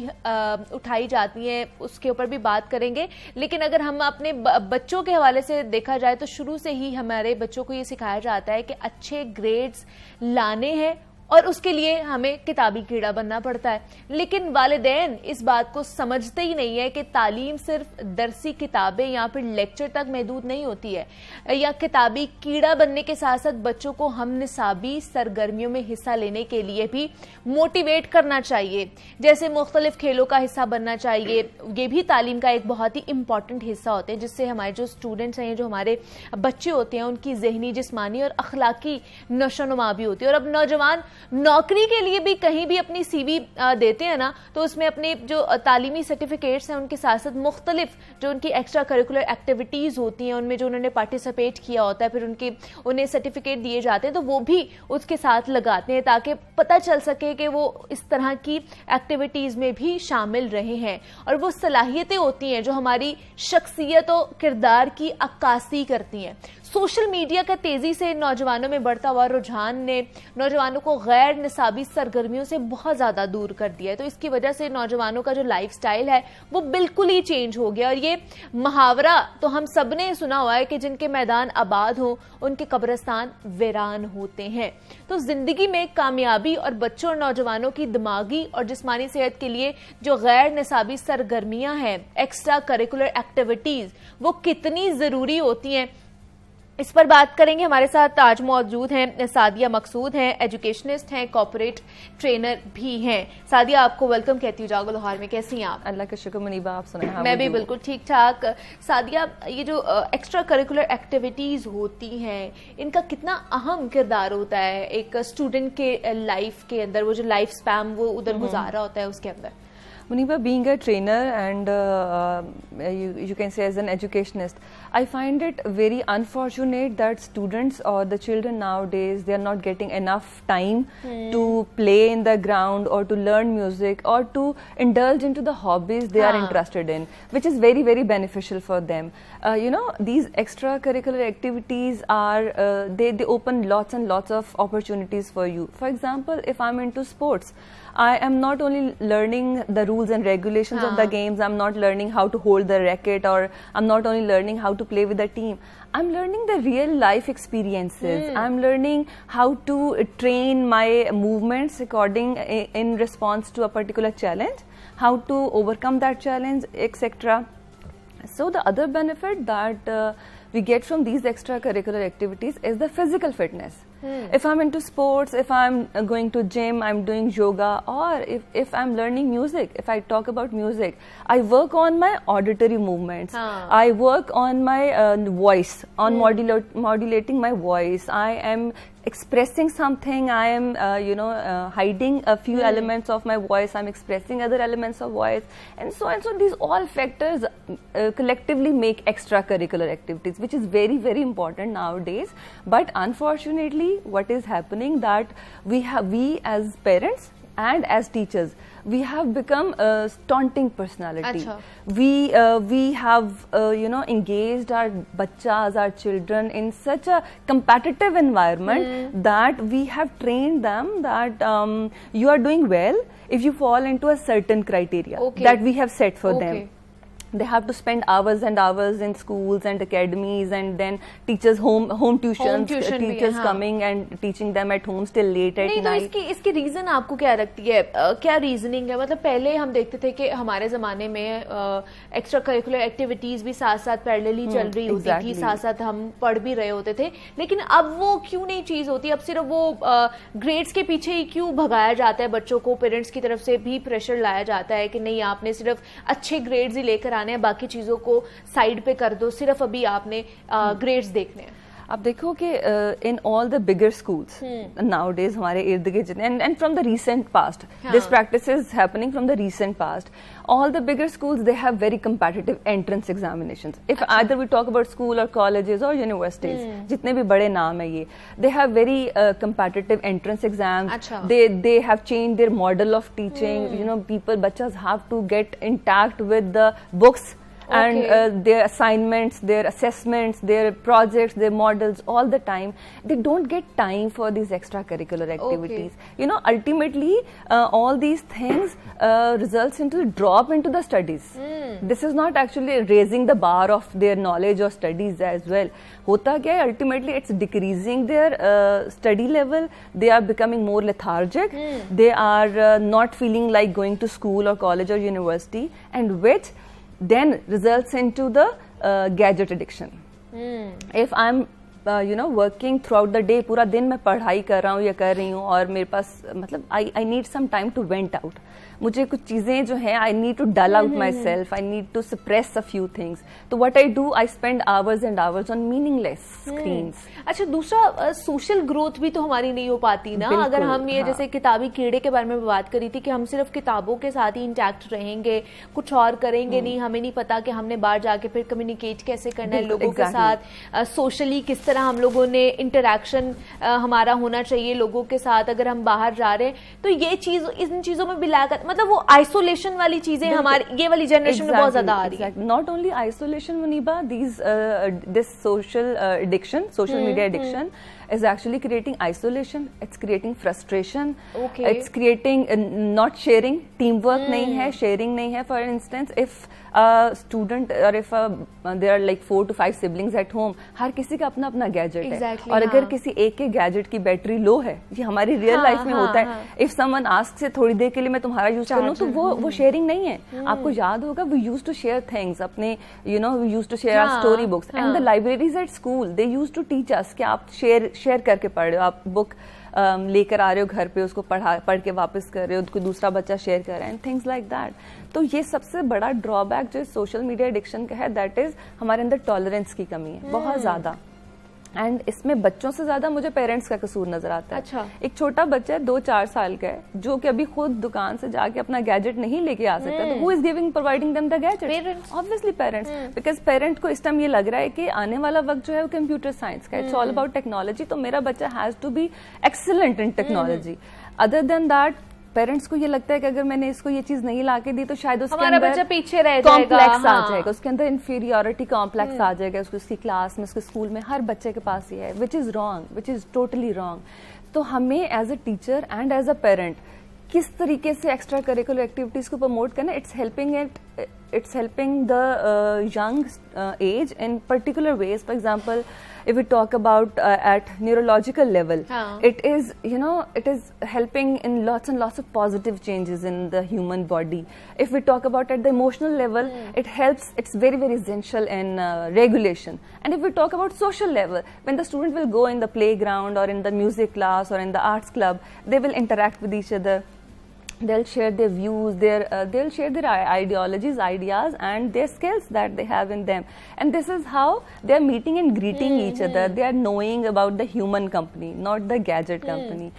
S1: उठाई जाती हैं, उसके ऊपर भी बात करेंगे। लेकिन अगर हम अपने बच्चों के हवाले से देखा जाए तो शुरू से ही हमारे बच्चों को ये सिखाया जाता है कि अच्छे ग्रेड्स लाने हैं और उसके लिए हमें किताबी कीड़ा बनना पड़ता है। लेकिन वालिदैन इस बात को समझते ही नहीं है कि तालीम सिर्फ दरसी किताबें या फिर लेक्चर तक महदूद नहीं होती है। या किताबी कीड़ा बनने के साथ साथ बच्चों को हम निसाबी सरगर्मियों में हिस्सा लेने के लिए भी मोटिवेट करना चाहिए, जैसे मुख्तलिफ खेलों का हिस्सा बनना चाहिए। ये भी तालीम का एक बहुत ही इंपॉर्टेंट हिस्सा होते हैं, जिससे हमारे जो स्टूडेंट्स हैं, जो हमारे बच्चे होते हैं, उनकी जहनी, जिस्मानी और अखलाकी नशोनुमा भी होती है। और अब नौजवान नौकरी के लिए भी कहीं भी अपनी CV देते हैं ना, तो उसमें अपने जो तालीमी सर्टिफिकेट्स हैं उनके साथ साथ मुख्तलिफ जो उनकी एक्स्ट्रा करिकुलर एक्टिविटीज़ होती हैं उनमें जो उन्होंने पार्टिसिपेट किया होता है, फिर उन्हें सर्टिफिकेट दिए जाते हैं, तो वो भी उसके साथ लगाते हैं ताकि पता चल सके कि वो इस तरह की एक्टिविटीज़ में भी शामिल रहे हैं। और वो सलाहियतें होती हैं जो हमारी शख्सियत और किरदार की अक्कासी करती हैं। सोशल मीडिया का तेजी से नौजवानों में बढ़ता हुआ रुझान ने नौजवानों को गैर निसाबी सरगर्मियों से बहुत ज्यादा दूर कर दिया है। तो इसकी वजह से नौजवानों का जो लाइफस्टाइल है वो बिल्कुल ही चेंज हो गया। और ये मुहावरा तो हम सब ने सुना हुआ है कि जिनके मैदान आबाद हो उनके कब्रिस्तान वीरान होते हैं। तो जिंदगी में कामयाबी और बच्चों और नौजवानों की दिमागी और जिस्मानी सेहत के लिए जो गैर निसाबी सरगर्मियां हैं, एक्स्ट्रा करिकुलर एक्टिविटीज, वो कितनी जरूरी होती हैं, इस पर बात करेंगे। हमारे साथ आज मौजूद हैं सादिया मकसूद हैं, एजुकेशनिस्ट हैं, कॉर्पोरेट ट्रेनर भी हैं। सादिया, आपको वेलकम कहती हूँ जागो लाहौर में। कैसी हैं आप?
S5: अल्लाह का शुक्र मुनीबा, आप सुनाएं?
S1: मैं भी बिल्कुल ठीक ठाक। सादिया, ये जो एक्स्ट्रा करिकुलर एक्टिविटीज होती हैं, इनका कितना अहम किरदार होता है एक स्टूडेंट के लाइफ के अंदर, वो जो लाइफ स्पैम वो उधर गुजार रहा होता है उसके अंदर?
S5: Muniba, being a trainer and you can say as an educationist, I find it very unfortunate that students or the children nowadays, they are not getting enough time to play in the ground or to learn music or to indulge into the hobbies they are interested in, which is very, very beneficial for them. You know, these extracurricular activities are, they open lots and lots of opportunities for you. For example, if I'm into sports, I am not only learning the rules and regulations of the games, I'm not learning how to hold the racket, or I'm not only learning how to play with the team, I'm learning the real life experiences. I'm learning how to train my movements according in response to a particular challenge, how to overcome that challenge, etc. So the other benefit that we get from these extracurricular activities is the physical fitness. If I'm into sports, if I'm going to gym, I'm doing yoga, or if I'm learning music, if I talk about music, I work on my auditory movements. I work on my voice, on modulating my voice. I am expressing something, I am hiding a few elements of my voice, I'm expressing other elements of voice, and so on. So these all factors collectively make extracurricular activities, which is very, very important nowadays. But unfortunately, what is happening that we as parents and as teachers, we have become a stunting personality. We have engaged our bachas, our children in such a competitive environment that we have trained them that you are doing well if you fall into a certain criteria that we have set for them. They have to spend hours and hours in schools and academies, and then teachers home tuitions, teachers coming and teaching them at home till late at night.
S1: तो इसकी रीजन आपको क्या लगती है? क्या रीजनिंग है? मतलब पहले हम देखते थे कि हमारे जमाने में एक्स्ट्रा करिकुलर एक्टिविटीज भी साथ साथ पैरेलली चल रही होती थी, साथ साथ हम पढ़ भी रहे होते थे, लेकिन अब वो क्यों नहीं चीज होती? अब सिर्फ वो ग्रेड्स के पीछे ही क्यों भगाया जाता है बच्चों को? पेरेंट्स की तरफ से भी प्रेशर लाया जाता है कि नहीं, आपने सिर्फ अच्छे ग्रेड्स ही लेकर आने हैं, बाकी चीजों को साइड पे कर दो, सिर्फ अभी आपने ग्रेड्स देखने हैं।
S5: आप देखो कि in all the bigger schools nowadays हमारे इर्द गिर्द जितने, and from the recent past, this practice is happening from the recent past. All the bigger schools, they have very competitive entrance examinations. If either we talk about school or colleges or universities, जितने भी बड़े नाम है ये, they have very competitive entrance exams. They have changed their model of teaching. You know, bachas have to get intact with the books. And their assignments, their assessments, their projects, their models, all the time. They don't get time for these extracurricular activities. You know, ultimately, all these things results into drop into the studies. This is not actually raising the bar of their knowledge or studies as well. होता क्या है? Ultimately, it's decreasing their study level. They are becoming more lethargic. They are not feeling like going to school or college or university, and which then results into the gadget addiction. If I'm working throughout the day, पूरा दिन मैं पढ़ाई कर रहा हूँ या कर रही हूँ, और मेरे पास मतलब I need some time to vent out. मुझे कुछ चीजें जो हैं, I need to dull out myself, I need to suppress a few things. तो what I do, I spend hours and hours on meaningless screens.
S1: अच्छा, दूसरा सोशल ग्रोथ भी तो हमारी नहीं हो पाती ना, अगर हम ये जैसे किताबी कीड़े के बारे में बात करी थी कि हम सिर्फ किताबों के साथ ही इंटैक्ट रहेंगे, कुछ और करेंगे नहीं, हमें नहीं पता कि हमने बाहर जाके फिर कम्युनिकेट कैसे करना है लोगों के साथ, सोशली किस तरह हम लोगों ने इंटरेक्शन हमारा होना चाहिए लोगों के साथ अगर हम बाहर जा रहे हैं. तो ये चीज, इन चीजों में भी लाकर, मतलब वो आइसोलेशन वाली चीजें हमारी ये वाली जनरेशन में बहुत ज्यादा आ रही है.
S5: Not only isolation Muniba, this social addiction, social media addiction is actually creating isolation, it's creating frustration, it's creating not sharing, teamwork nahi hai, sharing nahi hai. For instance, if a student or if there are like 4 to 5 siblings at home, हर किसी का अपना अपना गैजेट है, और अगर किसी एक के गैजेट की बैटरी लो है, ये हमारी रियल लाइफ में होता है, इफ समवन आस्क से थोड़ी देर के लिए मैं तुम्हारा यूज कर लूं, तो वो शेयरिंग नहीं है। आपको याद होगा we used to share things, अपने we used to share our story books, and the libraries at school they used to teach us कि आप शेयर करके पढ़ रहे हो, आप बुक लेकर आ रहे हो घर पे, उसको पढ़ के वापस कर रहे हो, कोई दूसरा बच्चा शेयर कर रहा है, एंड थिंग्स लाइक दैट। तो ये सबसे बड़ा ड्रॉबैक जो सोशल मीडिया एडिक्शन का है, दैट इज हमारे अंदर टॉलरेंस की कमी है बहुत ज्यादा, एंड इसमें बच्चों से ज्यादा मुझे पेरेंट्स का कसूर नजर आता है।
S1: अच्छा।
S5: एक छोटा बच्चा है 2-4 साल का है, जो कि अभी खुद दुकान से जाके अपना गैजेट नहीं लेके आ सकता, तो who is providing them the gadget? Obviously parents, because parent को इस टाइम ये लग रहा है कि आने वाला वक्त जो है वो कंप्यूटर साइंस का, इट्स ऑल अबाउट टेक्नोलॉजी, तो मेरा बच्चा has to be excellent in technology. Other than that parents को ये लगता है कि अगर मैंने इसको ये चीज नहीं लाके दी तो शायद उसके
S1: हमारा
S5: अंदर
S1: बच्चा पीछे रह जाएगा,
S5: कॉम्प्लेक्स आ जाएगा, उसके अंदर इंफीरियोरिटी कॉम्प्लेक्स आ जाएगा, उसकी क्लास में, उसके स्कूल में, हर बच्चे के पास ये है, which is wrong, which is totally wrong. तो हमें as a teacher and as a parent किस तरीके से एक्स्ट्रा करिकुलर एक्टिविटीज को प्रमोट करना, it's helping the young age in particular ways. For example, if we talk about at neurological level, it is helping in lots and lots of positive changes in the human body. If we talk about at the emotional level, it helps, it's very, very essential in regulation. And if we talk about social level, when the student will go in the playground or in the music class or in the arts club, they will interact with each other. They'll share their views, they'll share their ideologies, ideas, and their skills that they have in them. And this is how they are meeting and greeting each other. They are knowing about the human company, not the gadget company.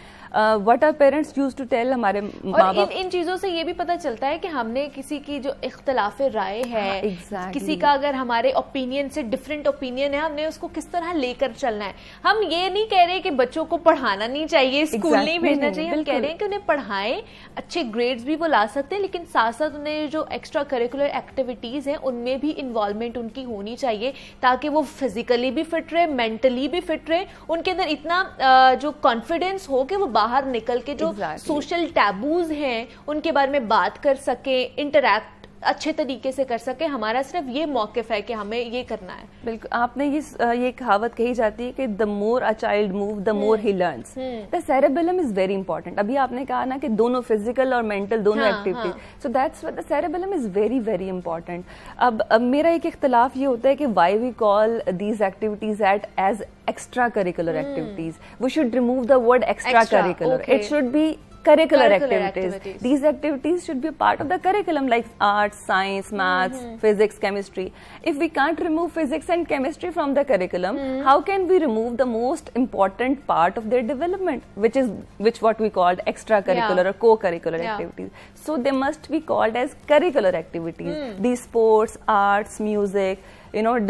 S5: What our parents used to tell हमारे माँ बाप,
S1: इन चीजों से ये भी पता चलता है कि हमने किसी की जो इख्तलाफ राय है,
S5: exactly.
S1: किसी का अगर हमारे ओपिनियन से डिफरेंट ओपिनियन है, हमने उसको किस तरह लेकर चलना है। हम ये नहीं कह रहे कि बच्चों को पढ़ाना नहीं चाहिए, स्कूल नहीं भेजना चाहिए, हम कह रहे हैं कि उन्हें पढ़ाएं, अच्छे ग्रेड्स भी वो ला सकते हैं, लेकिन साथ साथ उन्हें जो एक्स्ट्रा करिकुलर एक्टिविटीज हैं उनमें भी इन्वॉल्वमेंट उनकी होनी चाहिए, ताकि वो फिजिकली भी फिट रहे, मेंटली भी फिट रहे, उनके अंदर इतना जो कॉन्फिडेंस हो कि वो बाहर निकल के जो सोशल टैबूज हैं उनके बारे में बात कर सके, इंटरैक्ट अच्छे तरीके से कर सके। हमारा सिर्फ ये मौकिफ है कि हमें ये करना है।
S5: बिल्कुल, आपने ये कहावत कही जाती है कि the more a child move the more he learns. The cerebellum is very important. अभी आपने कहा ना कि दोनों फिजिकल और मेंटल दोनों activities, so that's what the cerebellum is very very important. अब मेरा एक इख्तलाफ ये होता है कि why we call these activities as extra curricular activities. We should remove the word extra curricular. Okay. It should be curricular activities. These activities should be a part of the curriculum, like arts, science, maths, physics, chemistry. If we can't remove physics and chemistry from the curriculum, how can we remove the most important part of their development, which what we called extracurricular or co-curricular activities. So they must be called as curricular activities. These sports, arts, music,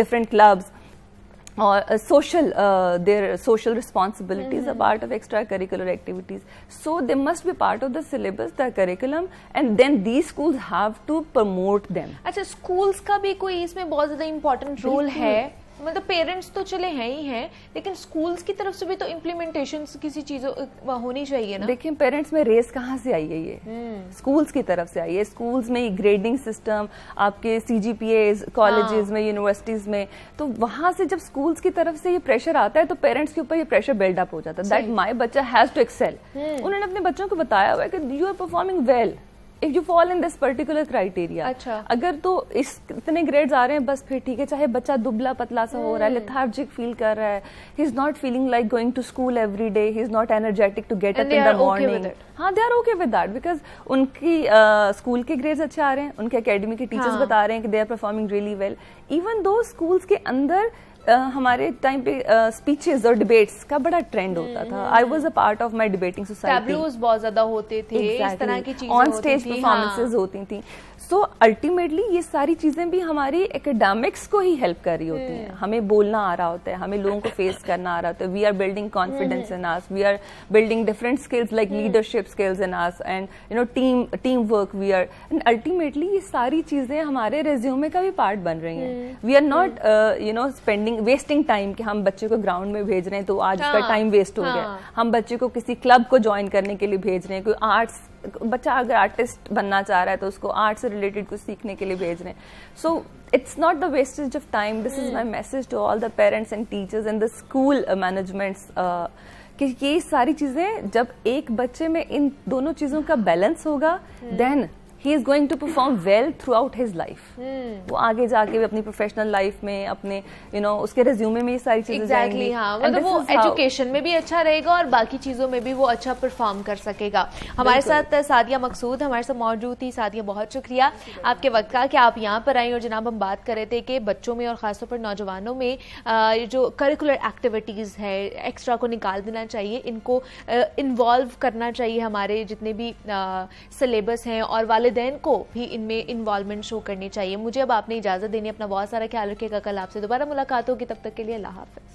S5: different clubs, or their social responsibilities are part of extracurricular activities. So they must be part of the syllabus, the curriculum, and then these schools have to promote them.
S1: अच्छा, schools का भी कोई इसमें बहुत ज़्यादा important role है? मतलब पेरेंट्स तो चले हैं ही हैं, लेकिन स्कूल्स की तरफ से भी तो इम्प्लीमेंटेशन किसी चीजों होनी चाहिए ना।
S5: देखिए, पेरेंट्स में रेस कहाँ से आई है? ये स्कूल्स की तरफ से आई है। स्कूल्स में ग्रेडिंग सिस्टम, आपके CGPAs कॉलेजेस में, यूनिवर्सिटीज में, तो वहां से जब स्कूल्स की तरफ से ये प्रेशर आता है तो पेरेंट्स के ऊपर ये प्रेशर बिल्डअप हो जाता है दैट माई बच्चा हैज टू एक्सेल। उन्होंने अपने बच्चों को बताया हुआ है कि you are performing well if you fall in this particular criteria.
S1: अच्छा,
S5: अगर तो इतने ग्रेड्स आ रहे हैं बस फिर ठीक है, चाहे बच्चा दुबला पतला सा हो रहा है, लेथार्जिक फील कर रहा है, he is not feeling like going to school every day, he is not energetic to get up in the morning. हाँ, they are okay with that because उनकी स्कूल के ग्रेड्स अच्छे आ रहे हैं, उनके एकेडमी के टीचर्स बता रहे हैं कि they are performing really well. Even though schools के अंदर हमारे टाइम पे स्पीचेस और डिबेट्स का बड़ा ट्रेंड होता था। I was a part of my debating society.
S1: Tableaux बहुत ज्यादा होते थे, इस तरह की चीजें
S5: ऑन स्टेज परफॉर्मेंसेस होती थी। सो अल्टीमेटली ये सारी चीजें भी हमारी एकेडमिक्स को ही हेल्प कर रही होती हैं। हमें बोलना आ रहा होता है, हमें लोगों को फेस करना आ रहा होता है। We are building confidence in us, we are building different skills like leadership skills in us and team work we are, and ultimately ये सारी चीजें हमारे रेज्यूमे का भी पार्ट बन रही हैं। We are not wasting time कि हम बच्चे को ग्राउंड में भेज रहे हैं तो आज का टाइम वेस्ट हो गया। हम बच्चे को किसी क्लब को ज्वाइन करने के लिए भेज रहे हैं, कोई आर्ट्स बच्चा अगर आर्टिस्ट बनना चाह रहा है तो उसको आर्ट से रिलेटेड कुछ सीखने के लिए भेज रहे हैं. सो it's not the wastage of time. This is my message to all the parents and teachers and the school managements कि ये सारी चीजें जब एक बच्चे में इन दोनों चीजों का बैलेंस होगा then he is going to perform well throughout his life. वो आगे जाके भी अपनी प्रोफेशनल लाइफ में अपने उसके रिज्यूमे में ये सारी चीजें जाएंगी.
S1: हाँ, मतलब वो एजुकेशन में भी अच्छा रहेगा और बाकी चीजों में भी वो अच्छा परफॉर्म कर सकेगा. हमारे साथ सादिया मकसूद हमारे साथ मौजूद थी. सादिया, बहुत शुक्रिया आपके वक्त का कि आप यहाँ पर आई. और जनाब, हम बात कर रहे थे कि बच्चों में और खासतौर पर नौजवानों में जो करिकुलर एक्टिविटीज है एक्स्ट्रा को निकाल देना चाहिए, इनको इन्वॉल्व करना चाहिए हमारे जितने भी सिलेबस हैं, और वालिदैन को भी इनमें इन्वॉल्वमेंट शो करनी चाहिए. मुझे अब आपने इजाजत देनी. अपना बहुत सारा ख्याल रखिएगा. कल आपसे दोबारा मुलाकात होगी. तब तक के लिए अल्लाह हाफ़िज़.